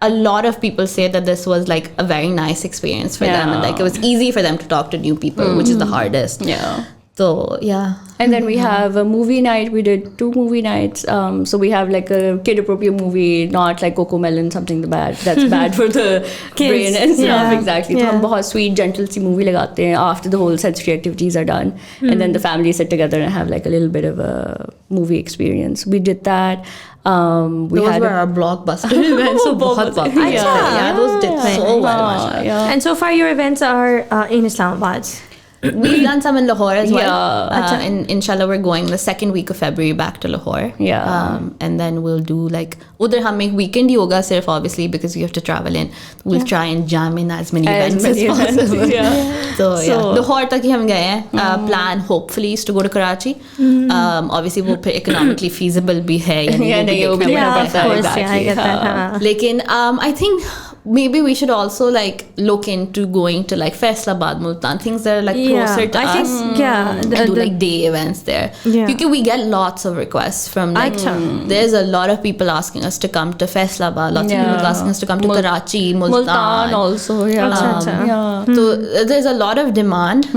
a lot of people say that this was like a very nice experience for them, and like it was easy for them to talk to new people, which is the hardest. Yeah. So yeah. And then we have a movie night. We did 2 movie nights. So we have like a kid-appropriate movie, not like Coco Melon, something that's bad for the brain and stuff. Yeah. Exactly. So हम बहुत sweet, gentle सी movie लगाते हैं after the whole sensory activities are done. And then the family sit together and have like a little bit of a movie experience. We did that. We Those had were our blockbuster events. So बहुत popular. Yeah, those did so well. mashallah. yeah. And so far, your events are in Islamabad. We've done some in Lahore as well. Yeah. And inshallah, we're going the second week of February back to Lahore. Yeah. And then we'll do like, udhar hum ek weekend yoga sirf, obviously, because you have to travel in. We'll try and jam in as many events as possible. Yeah. So yeah, Lahore tak hi hum gaye hain. Plan hopefully is to go to Karachi. Obviously, वो फिर economically feasible भी है. यानी Yeah, वो भी नहीं, वो भी देखना Yeah, पड़ता of है, course. Yeah, I exactly. get that. हाँ. हाँ. Lekin I think maybe we should also like look into going to like Faisalabad, Multan, things that are like closer to I us. think, yeah. And do like day events there. Yeah. Because we get lots of requests from like, there's a lot of people asking us to come to Faisalabad, lots of people asking us to come to Karachi, Multan. Multan also, yeah. Acha. Yeah. So there's a lot of demand.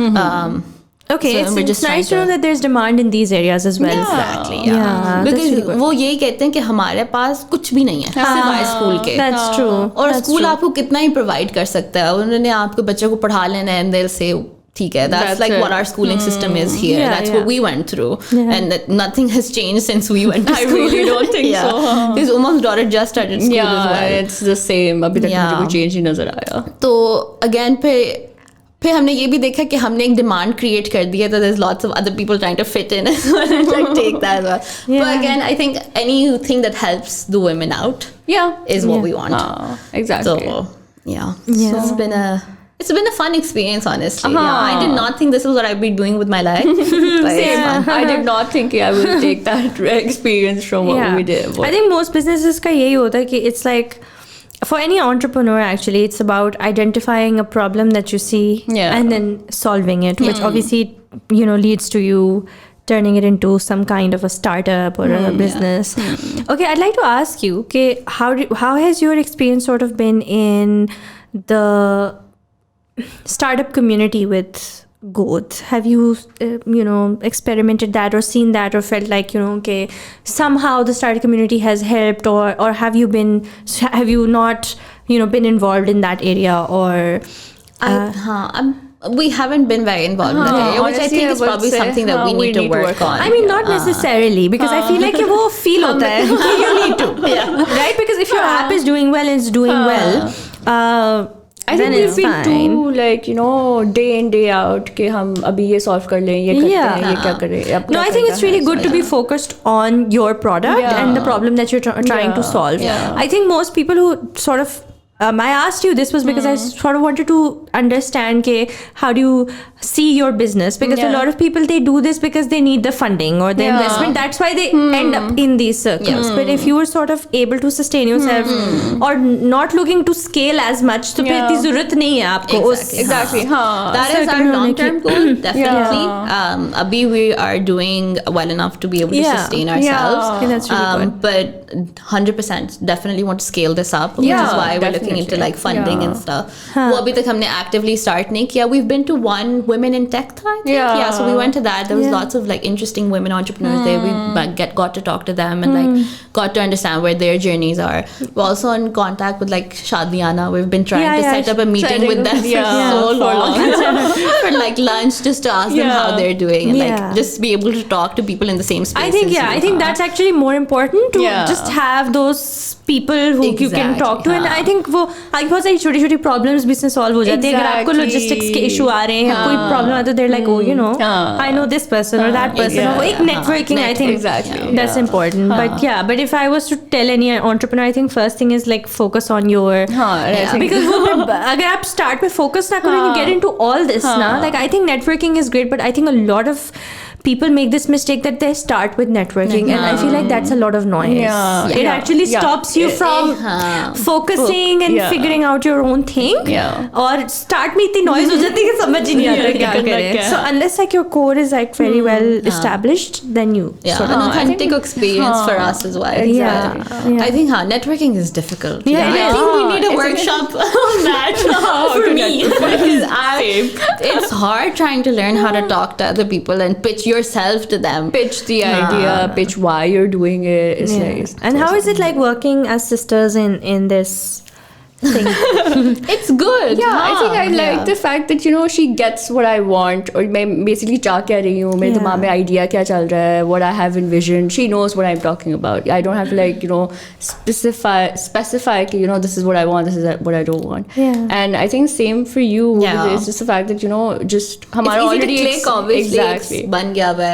Okay, So it's we're just nice to trying know that there's demand in these areas as well. Exactly, Yeah, yeah. that's Because really good. वो यही कहते हैं कि हमारे पास कुछ भी नहीं है सिवाय स्कूल के. That's true. और That's स्कूल true. आपको कितना ही प्रोवाइड कर सकता है. उन्होंने आपके बच्चे को पढ़ा लेना है and they'll say ठीक है, that's like it. what our schooling system is here. Yeah, That's yeah. what we went through, and that nothing has changed since we went to I school. really don't think so. Because Umam's daughter just started school as Yeah, well. it's the same. अभी तक Yeah. मुझे कोई change नहीं नजर आया. तो again फिर हमने ये भी देखा कि हमने एक डिमांड क्रिएट कर दी है, तो there's lots of other people trying to fit in as well and like take that as well. Yeah. But again, I think anything that helps the women out Yeah. is what we want. Exactly. So yeah. Yeah. So it's been a fun experience, honestly. Yeah, I did not think this was what I'd be doing with my life. But it's fun. I did not think I would take that experience from what we did. I think most businesses का यही होता है कि it's like for any entrepreneur actually it's about identifying a problem that you see and then solving it, which obviously leads to you turning it into some kind of a startup or a business. Okay, I'd like to ask you, okay, how has your experience sort of been in the startup community with Goth? Have you experimented that or seen that or felt like okay, somehow the startup community has helped, or have you not been involved in that area, or we haven't been very involved in that area, which I honestly, think I is would probably say, something that we need to work on. I mean, not necessarily, because I feel like वो feel होता है कि you need to, right? Because if your app is doing well and it's doing well, I then think it's we've been fine. too like day in day out कि हम अभी ये solve कर लें, ये करते हैं, ये क्या करें. No, I think it's really good to be focused on your product and the problem that you're trying to solve. I think most people who sort of I asked you this was because I sort of wanted to understand how do you see your business, because a lot of people, they do this because they need the funding or the investment, that's why they end up in these circles. But if you were sort of able to sustain yourself or not looking to scale as much, तो फिर इतनी ज़रूरत नहीं है आपको Exactly. That is our long-term goal, definitely. Abhi we are doing well enough to be able to sustain ourselves. Okay, that's really good. But 100% definitely want to scale this up, which is why we're looking into like funding and stuff. वो अभी तक हमने actively start नहीं किया. We've been to one Women in Tech, I think. Yeah, so we went to that. There was lots of like interesting women entrepreneurs there. We got to talk to them and like got to understand where their journeys are. We're also in contact with like Shadiana. We've been trying to set up a meeting with them for so long. For like lunch, just to ask them how they're doing and like just be able to talk to people in the same space. I think that's actually more important to just have those people who you can talk to. And I think वो आगे बहुत सारी छोटी छोटी problems भी इससे solve हो जाती है. अगर आपको Exactly. लॉजिस्टिक्स के इशू आ रहे हैं, कोई प्रॉब्लम आता है, they're like, oh, you know, I know this person or that person. वो एक networking, I think Exactly. that's important. But if I was to tell any entrepreneur, I think first thing is like focus on your because अगर आप start में focus ना करो, you get into all this ना, like I think networking is great, but I think a lot of people make this mistake that they start with networking, and I feel like that's a lot of noise. It actually stops you from focusing and figuring out your own thing. और start में इतनी noise हो जाती है कि समझ ही नहीं आता क्या करें. So unless like your core is like very well established, then you an authentic experience for us as well. I think networking is difficult. Yeah, it I is. think we need a workshop on that for me, because it's hard trying to learn how to talk to other people and pitch yourself to them. Pitch the idea, pitch why you're doing it. It's like, and how is it like working as sisters in this thing? It's good. I think I like the fact that, you know, she gets what I want, or मैं basically क्या कह रही हूँ, मेरे दिमाग में idea क्या चल रहा है, what I have envisioned. She knows what I'm talking about. I don't have to like, you know, specify कि, you know, this is what I want, this is what I don't want. And I think same for you. It's just the fact that, you know, just हमारा it's easy already to click, obviously. Exactly. बन गया है.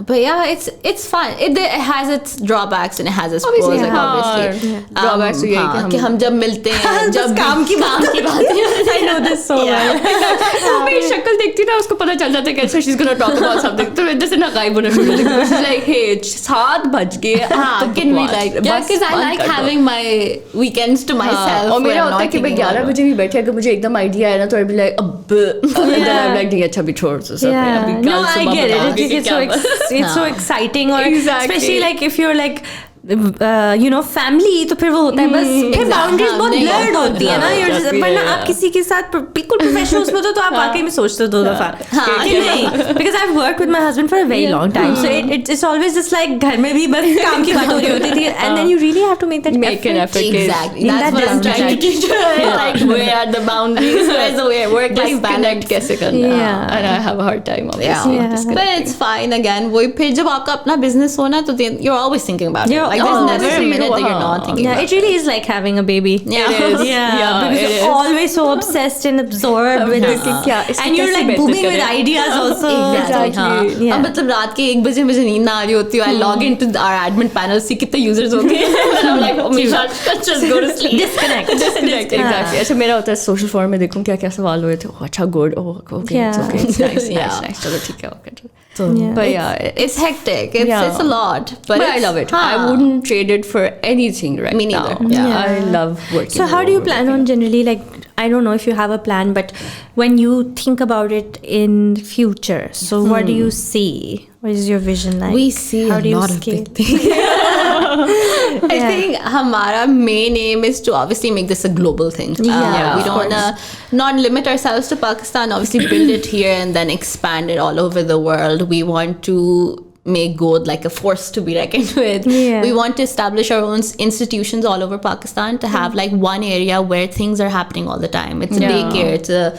But yeah, it's fun. It has its drawbacks and it has its pros. Like obviously, drawbacks तो यही कि हम जब मिलते हैं, जब काम की बात I know this so well. वो मेरी शक्ल देखती ना, उसको पता चल जाता है कैसे she's gonna talk about something. तो जैसे ना गायब होना शुरू हो जाती है. She's like, hey, 7 बज गए. Can we like? Yeah, because I like having my weekends to myself. और मेरा होता है कि मैं 11 बजे भी बैठे, अगर मुझे एकदम आइडिया है ना, तो I'll be like, अब and then I'm like, नहीं अच्छा भी छोड़ दो सब. No, I get it. It's so exciting, or especially like if you're like you know family, तो फिर वो होता है बस फिर boundaries बहुत blurred होती है ना. वरना आप किसी के साथ बिल्कुल प्रोफेशनल उसमें तो आप वाकई में सोचते हो 2 दफा कि नहीं. Because I've worked with my husband for a very long time, so it's always just like घर में भी बस काम की बात हो रही होती थी, and then you really have to make an effort. Exactly. That's what I'm trying to teach her. Like where are the boundaries? Where's the way work-life balance कैसे करना? And I have a hard time obviously. But it's fine again. वही फिर जब आपका अपना business हो ना, तो you're always thinking about it. Like there's never a minute that you're not thinking about it really is like having a baby. Yeah, it is. Because you're always so obsessed and absorbed with it, and you're like booming with ideas also. Exactly. अब मतलब रात के 1 बजे मुझे नींद ना आ रही होती है, I log into our admin panel, see कितने users हो गए, and I'm like, oh my god, just go to sleep. Disconnect. Exactly. अच्छा मेरा होता है social forum में देखूं क्या क्या सवाल हुए थे. अच्छा good. Oh okay. It's okay. It's nice. चलो ठीक है. Okay. But yeah, it's hectic. It's a lot. But I love it. I wouldn't trade it for anything right now. Me neither. I love working. So how do you plan on generally, like, I don't know if you have a plan, but when you think about it in future, so what do you see? What is your vision like? We see how a lot of big things. I think हमारा main aim is to obviously make this a global thing. We don't want to not limit ourselves to Pakistan. Obviously, build it here and then expand it all over the world. We want to make Gold like a force to be reckoned with. We want to establish our own institutions all over Pakistan to have like one area where things are happening all the time. It's a daycare, it's a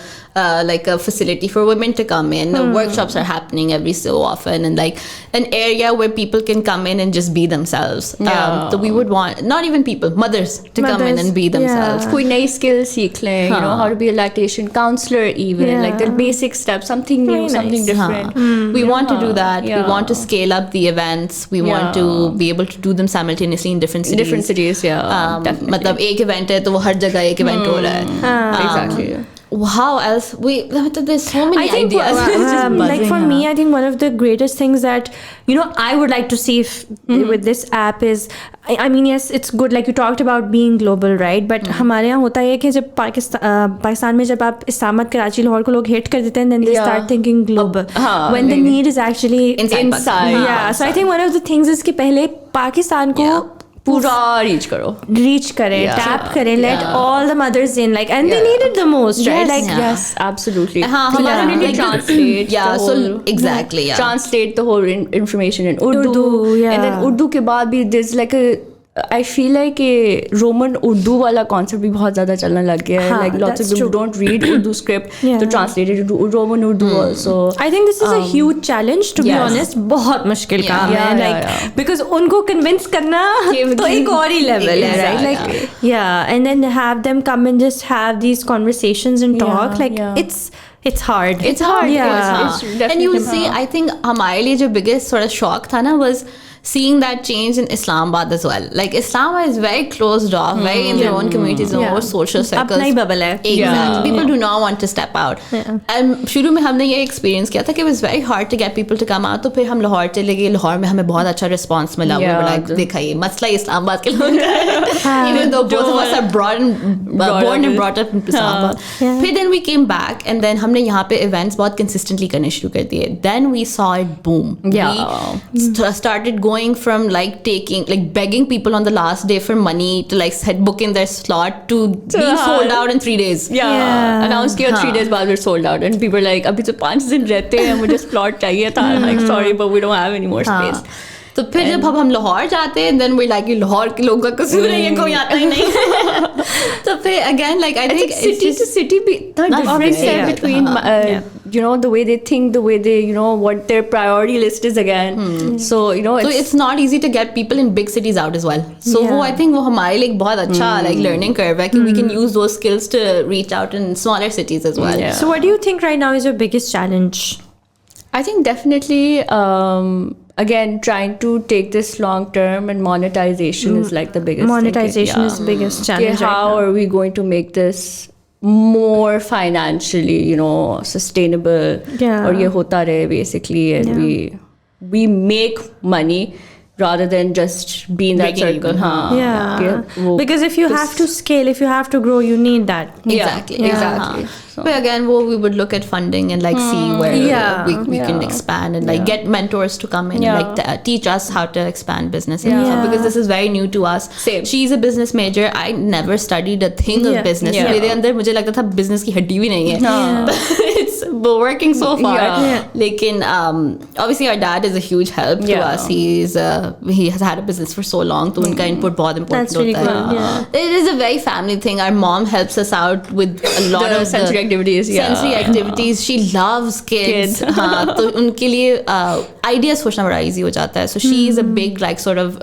like a facility for women to come in. Workshops are happening every so often, and like an area where people can come in and just be themselves. So we would want not even people, mothers to come in and be themselves. कोई नई skill सीख लें, you know, how to be a lactation counselor even, like the basic steps, something new, something different. We want to do that. We want to scale up the events. We want to be able to do them simultaneously in different cities. मतलब एक event है तो वो हर जगह एक event हो रहा है. Exactly. How else? There's so many ideas. Like for me, I think one of the greatest things that, you know, I would like to see with this app is, I mean, yes, it's good. Like you talked about being global, right? But हमारे यहाँ होता है कि जब पाकिस्तान में जब आप इस्लामाबाद, कराची, लाहौर को लोग hit कर देते हैं, then they start thinking global. When the need is actually inside. Yeah. So I think one of the things is कि पहले पाकिस्तान को पूरा रीच करें, टैप करें, let all the mothers in, like, and they need it the most, right? Like, yes, absolutely. Like translate exactly translate the whole information in Urdu, and then Urdu के बाद भी there's like a I feel like a Roman Urdu wala concept भी बहुत ज़्यादा चलने लग गया है. हाँ, Like lots of that's people true. don't read Urdu script, Yeah. so translate it into Roman Urdu also. I think this is a huge challenge, to be yes. honest. बहुत मुश्किल काम Yeah, है, yeah, like yeah. because उनको convince करना तो एक और ही level है, right? Exactly. Like yeah, and then have them come and just have these conversations and talk. Yeah, Like yeah. it's hard. It's hard. Yeah. It's definitely and you hard. see, I think हमारे लिए जो biggest sort of shock था ना was seeing that change in Islamabad as well. Like Islam is very closed off, very in their own communities and Yeah. own social circles. अपना ही bubble है. Exactly. Yeah. People do not want to step out. Yeah. And शुरू में हमने ये experience किया था कि it was very hard to get people to come out. तो फिर हम लाहौर चले गए. लाहौर में हमें बहुत अच्छा response मिला. We were like, देखा ये मसला इस्लामाबाद के लोगों का है. Even though both of us are born and brought up in Islamabad. Yeah. फिर then we came back and then हमने यहाँ पे events बहुत consistently करने शुरू कर दिए. Then we saw it boom. Yeah. We started going from like begging people on the last day for money to like book in their slot to being sold out in 3 days. Yeah. Announced किया 3 days बाद we're sold out and people are like अभी तो 5 दिन रहते हैं मुझे slot चाहिए था. I'm like sorry but we don't have any more space. तो फिर जब हम लाहौर जाते हैं then we're like लाहौर के लोगों का कसूर है ये कोई आता ही नहीं. तो फिर again like I think city to city भी इतना difference है Yeah. between you know the way they think, the way they you know what their priority list is again. So you know so it's not easy to get people in big cities out as well. So Yeah. वो I think वो हमारे लिए एक बहुत अच्छा like learning curve है कि we can use those skills to reach out in smaller cities as well. Yeah. So what do you think right now is your biggest challenge? I think definitely again trying to take this long term and monetization is like the biggest thing. Monetization Yeah. is the biggest Okay, challenge how right now. are we going to make this more financially you know sustainable Yeah. और ये होता रहे basically and we make money rather than just be in that Breaking circle. even. हाँ, Yeah. कि वो Because if you have to scale, if you have to grow, you need that. Exactly. Yeah. Exactly. So- But again, we would look at funding and like see where Yeah. we can Yeah. expand and like get mentors to come in Yeah. and like teach us how to expand business and Yeah. stuff, because this is very new to us. Same. She's a business major. I never studied a thing of Yeah. business. Yeah. मेरे अंदर मुझे लगता था business की हड्डी भी नहीं है. Yeah. It's working so far. Yeah. Lekin obviously our dad is a huge help to Yeah. us. He has had a business for so long. तो उनका input बहुत important That's really होता है. good, yeah. It is a very family thing. Our mom helps us out with a lot The of sensory activities, yeah. sensory activities. She loves kids. हाँ, तो उनके लिए ideas सोचना बड़ा easy हो जाता है. So she is a big like sort of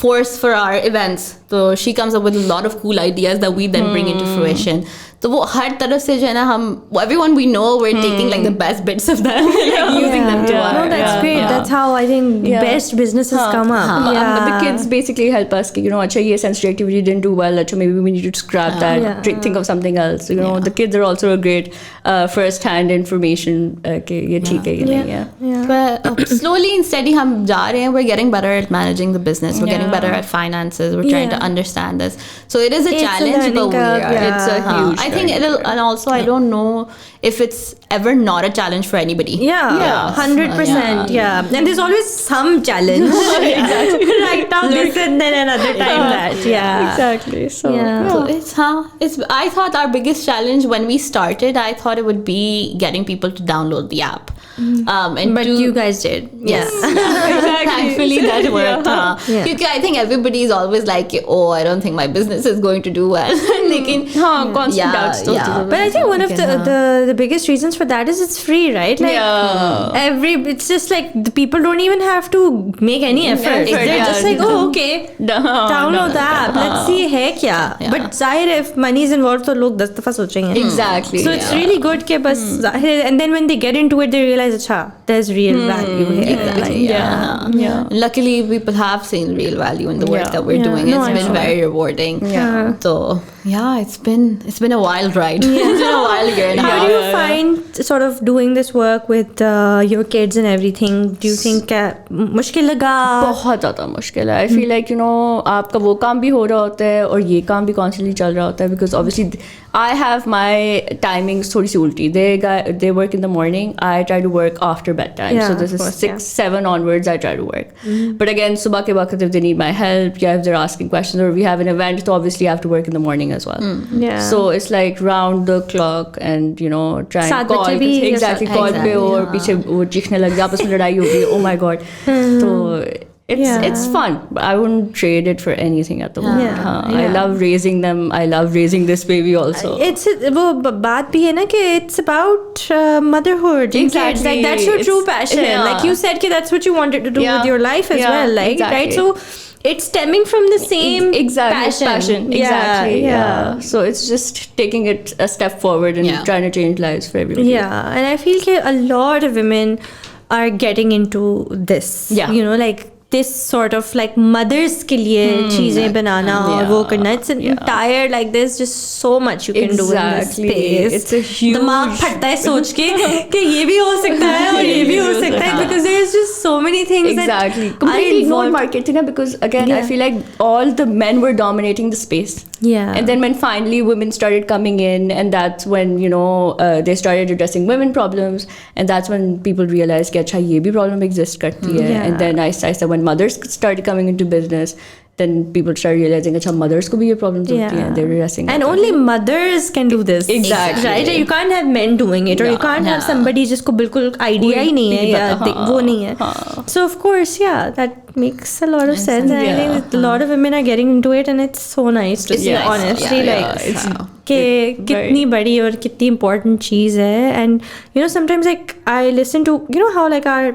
force for our events. So she comes up with a lot of cool ideas that we then bring into fruition. तो वो हर तरफ से जो है ना हम everyone we know we're taking like the best bits of them like using them to Yeah. No, our that's great. Yeah. That's how I think Yeah. best businesses come up. But the kids basically help us. You know, अच्छा ये sensory activity didn't do well. अच्छा maybe we need to scrap that. Yeah. Think of something else. You know, the kids are also a great first-hand information. कि ये ठीक है ये नहीं है. Yeah. But slowly and steady हम जा रहे हैं. We're getting better at managing the business. We're getting Yeah. better at finances. We're trying to Yeah. understand this. So it is a It's a challenge, learning but we curve, are. yeah. It's a huge I think it'll, and also I don't know if it's ever not a challenge for anybody. Yeah, Yeah. 100%. Yeah. And there's always some challenge. Right now this and then another time that. Yeah. Exactly. So Yeah. So it's I thought our biggest challenge when we started, I thought it would be getting people to download the app. And But you guys did. Yes. Yeah. Thankfully that worked. Yeah. Because I think everybody is always like, oh, I don't think my business is going to do well. Lekin, constant doubts. those yeah. are But I think one of the biggest reasons for that is it's free, right? Like Yeah. it's just like the people don't even have to make any effort. They're yeah. just like, oh, okay, download the app. Let's see है क्या. But जाहिर है if money is involved तो लोग 10 दफा सोचेंगे. Exactly. So it's really good कि बस जाहिर है, and then when they get into it they realize अच्छा there's real value here. Exactly. Like, Yeah. Luckily, people have seen real value in the work Yeah. that we're Yeah. doing. No, It's I'm been sure. very rewarding. Yeah. So yeah, it's been a wild ride. It's been a wild year and a How half. do you find sort of doing this work with your kids and everything? Do you think मुश्किल लगा? बहुत ज़्यादा मुश्किल है. I feel like you know आपका वो काम भी हो रहा होता है और ये काम भी constantly चल रहा होता है because obviously I have my timings थोड़ी सी उल्टी. They work in the morning. I try to work after bedtime. Yeah, So this of is course, 6, 7 onwards I try to work. But again सुबह के वक्त if they need my help, yeah, if they're asking questions or we have an event, so obviously I have to work in the morning as well. Yeah. So it's like round the clock and you know try and 7 call बजे भी exactly या call पे exactly, और हाँ. पीछे वो चीखने लग जाए आपस में लड़ाई होगी. Oh my god. तो It's fun. But I wouldn't trade it for anything at the moment. Yeah. I love raising them. I love raising this baby also. It's वो बात भी है ना कि it's about motherhood and kids. Exactly. Like that's your true It's- passion. yeah. Like you said कि that's what you wanted to do Yeah. with your life as Yeah, well. Like right, exactly. so it's stemming from the same passion. Exactly. Yeah. Yeah. So it's just taking it a step forward and trying to change lives for everybody. Yeah, and I feel that a lot of women are getting into this. Yeah. You know, like this sort of like mothers के लिए चीजें बनाना और वो करना. It's an entire like there's just so much you can do in this Exactly. space. It's a huge- दिमाग फटता है सोच के कि ये भी हो सकता है और ये भी हो सकता है because there's just so many things Exactly. that Completely are ignored involved. marketing because again I Yeah. feel like all the men were dominating the space. Yeah. And then when finally women started coming in, and that's when they started addressing women problems, and that's when people realized कि अच्छा ये भी problem exist करती है. Yeah. And then I said when mothers started coming into business, then people started realizing अच्छा mothers को भी ये problems होती हैं. They're addressing And that. only mothers can do this. Exactly. Right? You can't have men doing it, or you can't have somebody जिसको बिल्कुल idea ही नहीं है या वो नहीं है. So of course, yeah, that makes a lot of sense. And I think that a lot of women are getting into it, and it's so nice to see. nice. Honestly, Yeah, like it's कि कितनी बड़ी और कितनी important चीज़ है. And sometimes like I listen to how like our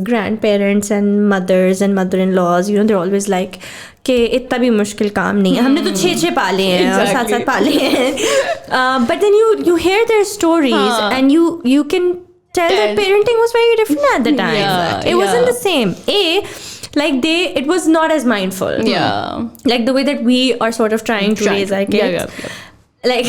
grandparents and mothers and mother-in-laws, they're always like कि इतना भी मुश्किल काम नहीं है, हमने तो 6 पाले हैं और 7 पाले हैं. But then you hear their stories and you can tell that parenting was very different at the time. Yeah, It wasn't the same. Like it was not as mindful. Yeah. Like the way that we are sort of trying to raise our kids. Yeah. Like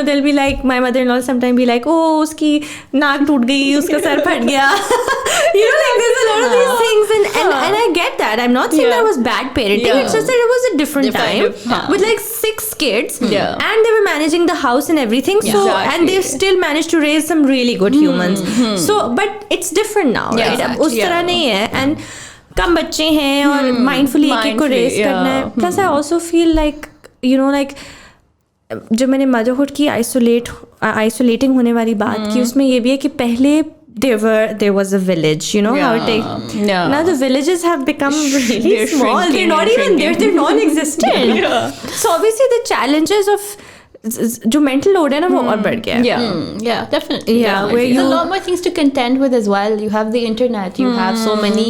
they'll be like, my mother-in-law sometimes be like, oh उसकी नाक टूट गई, उसका sir फट गया. Like there's a lot of these things, and I get that. I'm not saying that was bad parenting. Yeah. It's just that it was a different time with like 6 kids, and they were managing the house and everything. So and they still managed to raise some really good humans. So but it's different now, right? अब उस तरह नहीं है, and कम बच्चे हैं और mindfully एक-एक को raise करना है. Plus I also feel like like जो मैंने मदरहुड की आइसोलेटिंग होने वाली बात की, उसमें ये भी है कि पहले there was a village, how it takes. Now the villages have become really They're small. They're shrinking not and even there. shrinking. They're non-existent. So obviously the challenges of जो mental load है ना वो और बढ़ गया है. Yeah, definitely. Yeah, where There's you- a lot more things to contend with as well. You have the internet, you have so many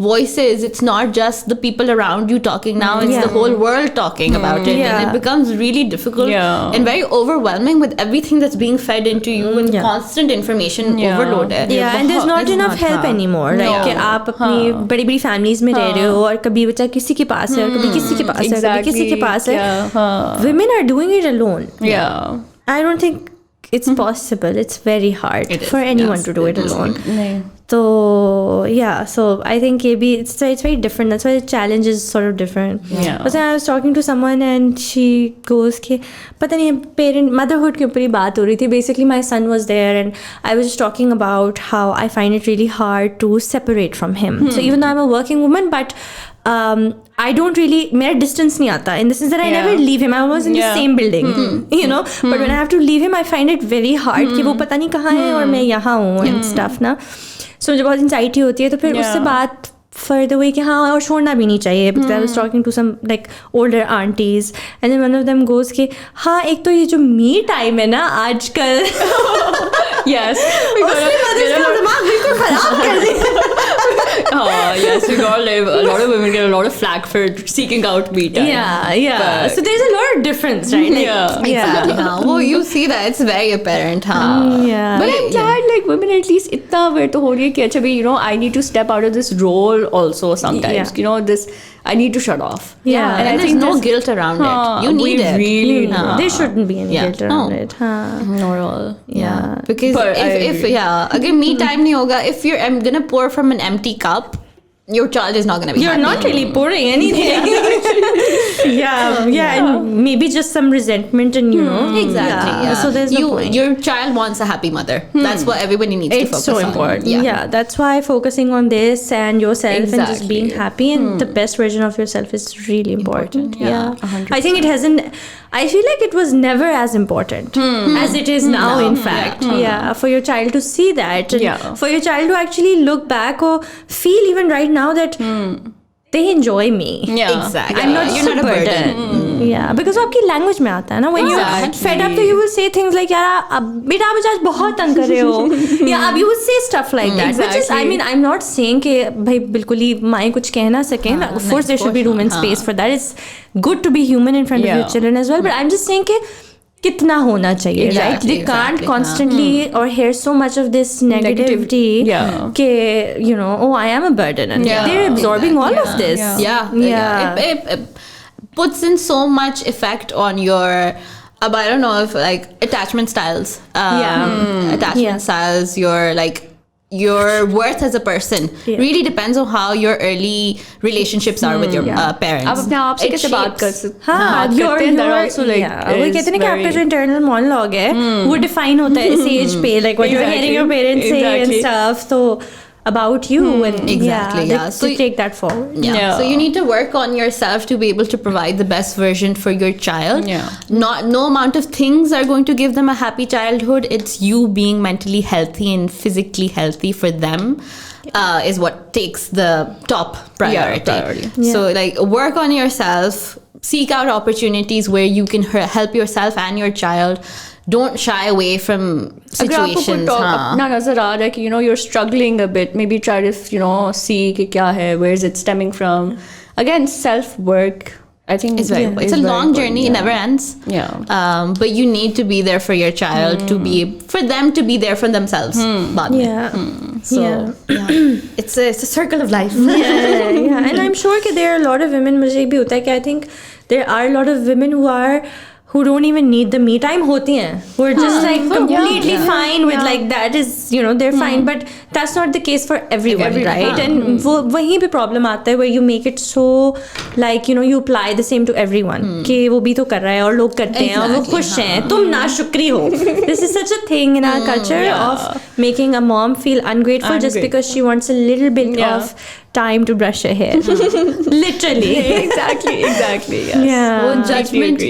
voices. It's not just the people around you talking now, it's the whole world talking about it. Yeah. And it becomes really difficult and very overwhelming with everything that's being fed into you and constant information overload. Yeah, and there's not enough help anymore. Like कि आप अपनी बड़ी बड़ी families में रह रहे हो और कभी बच्चा किसी के पास है और कभी किसी के पास है, कभी किसी के पास है. Women are doing it alone. Yeah. I don't think it's possible. It's very hard for anyone to do it alone. So I think it's very different. That's why the challenge is sort of different. Yeah. But then I was talking to someone and she goes कि पता नहीं motherhood के ऊपर ही बात हो रही थी. Basically my son was there and I was just talking about how I find it really hard to separate from him. So even though I'm a working woman, but I don't really, मेरा distance नहीं आता in the sense that I never leave him. I was in the same building, but when I have to leave him, I find it very hard कि वो पता नहीं कहाँ है और मैं यहाँ हूँ and stuff ना. So मुझे बहुत anxiety होती है, तो फिर उससे बात further away कि हाँ और छोड़ना भी नहीं चाहिए. Because I was talking to some like older aunties and then one of them goes कि हाँ एक तो ये जो me time है ना आजकल Yes. उसने mothers का दिमाग बिल्कुल खराब कर दिया. Yes, we got a lot of women get a lot of flack for seeking out me time. Yeah. But- So there's a lot of difference, right? Like, Exactly. Well, you see that it's very apparent, huh? Yeah. But I'm glad like women at least इतना aware तो हो रही है कि अच्छा भाई I need to step out of this role also sometimes. This I need to shut off. Yeah. And I there's think no that's- guilt around it. You need we it. really No, there shouldn't be any guilt around it. Huh? not at all. Yeah. Because But I if agree. again me time nahi hoga, if I'm gonna pour from an empty cup, your child is not gonna be You're happy. not really pouring anything. Yeah, and maybe just some resentment and Exactly. Yeah. So there's no point. Your child wants a happy mother. That's what everybody needs to It's focus so on. important. Yeah. Yeah, that's why focusing on this and yourself and just being Exactly. happy and the best version of yourself is really important. Yeah. 100%. I think it hasn't. I feel like it was never as important as it is now, in fact. Yeah, for your child to see that, and for your child to actually look back or feel even right now that they enjoy me. Yeah. Exactly. I'm not You're not a burden. Yeah, because वो आपकी language में आता है ना. When you're fed up, तो you will say things like, यार बेटा आप आज बहुत तंग कर रहे हो. Yeah, अब you will say stuff like that. Which is, I mean, I'm not saying कि भाई बिल्कुल ही माएँ कुछ कह ना सकें. Of course, there should be room and space for that. It's good to be human in front of your children as well. But I'm just saying कि कितना होना चाहिए, right? They can't constantly or hear so much of this negativity. कि you know, oh, I am a burden, and they're absorbing all of this. It puts in so much effect on your I don't know if like attachment styles. Attachment styles, your worth as a person really depends on how your early relationships are with your parents. आप अपने आप से कैसे बात कर सकते हैं? हाँ, वो कहते हैं कि आपका जो internal monologue है वो define होता है इस age पे, like what you're hearing your parents say and stuff. So about you and so take that forward. So you need to work on yourself to be able to provide the best version for your child. No amount of things are going to give them a happy childhood. It's you being mentally healthy and physically healthy for them is what takes the top priority. So like work on yourself, seek out opportunities where you can help yourself and your child. Don't shy away from situations. अपना नजर आ रहा है कि you know you're struggling a bit, maybe try to you know see कि क्या है, where is it stemming from. Again, self work, I think it's a long journey. It never ends. But you need to be there for your child for them to be there for themselves. It's a circle of life. And I'm sure that there are a lot of women, मुझे भी होता है कि I think there are a lot of women who don't even need the me time होती हैं, who are just like completely fine with like that is, you know, they're fine, but that's not the case for everyone, right? And वहीं पे problem आता है where you make it so like, you know, you apply the same to everyone कि वो भी तो कर रहा है और लोग करते हैं और वो खुश हैं, तुम नाशुक्री हो. This is such a thing in our culture of making a mom feel ungrateful just because she wants a little bit of time to brush her hair. Literally. exactly. Yes. वो judgment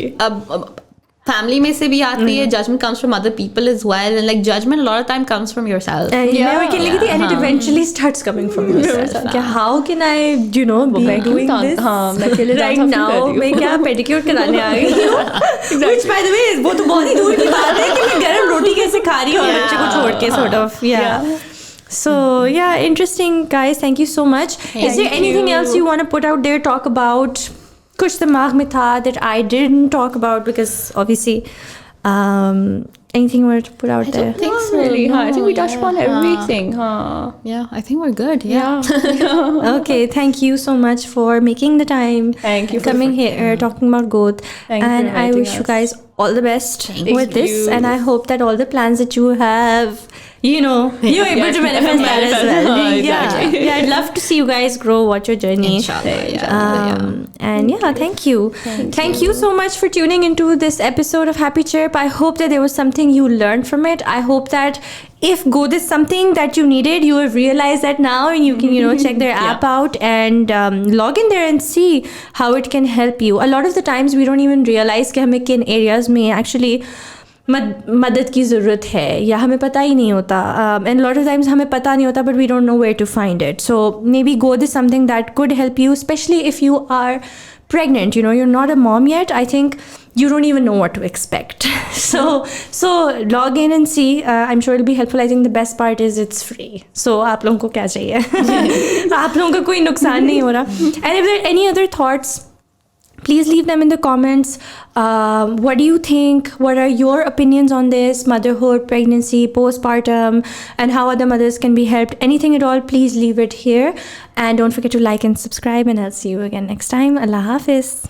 family में से भी आती है. Judgment comes from other people as well, and like judgment a lot of time comes from yourself. And it eventually starts coming from yourself. How can I, you know, be doing this right now? मैं क्या pedicure कराने आ गई हूँ? Which by the way, वो तो बहुत ही दूर की बात है कि मैं गरम रोटी कैसे खा रही हूँ और बच्चे को छोड़ के sort of. So interesting guys, thank you so much. Is there anything else you want to put out there, talk about? कुछ दिमाग में था that I didn't talk about, because obviously anything you want to put out there? I don't think so. Really, I think we touched upon everything. Yeah, I think we're good. Okay, thank you so much for making the time. Thank you coming here, talking about growth. And I wish you guys all the best with this. And I hope that all the plans that you have, you know, you're able to manifest that as well. Yeah, I'd love to see you guys grow, watch your journey. Inshallah. And thank you. Thank you so much for tuning into this episode of Happy Chirp. I hope that there was something you learned from it. I hope that if Good is something that you needed, you have realized that now, and you can, you know, check their app out and log in there and see how it can help you. A lot of the times we don't even realize कि हमें किन areas में actually मदद की ज़रूरत है या हमें पता ही नहीं होता. And a lot of times हमें पता नहीं होता, but we don't know where to find it. So maybe Good is something that could help you, especially if you are pregnant. You know, you're not a mom yet. I think you don't even know what to expect. So log in and see. I'm sure it'll be helpful. I think the best part is it's free. So आप लोगों को क्या चाहिए? आप लोगों का कोई नुकसान नहीं हो रहा. And if there are any other thoughts, please leave them in the comments. What do you think? What are your opinions on this? Motherhood, pregnancy, postpartum, and how other mothers can be helped? Anything at all, please leave it here. And don't forget to like and subscribe. And I'll see you again next time. Allah Hafiz.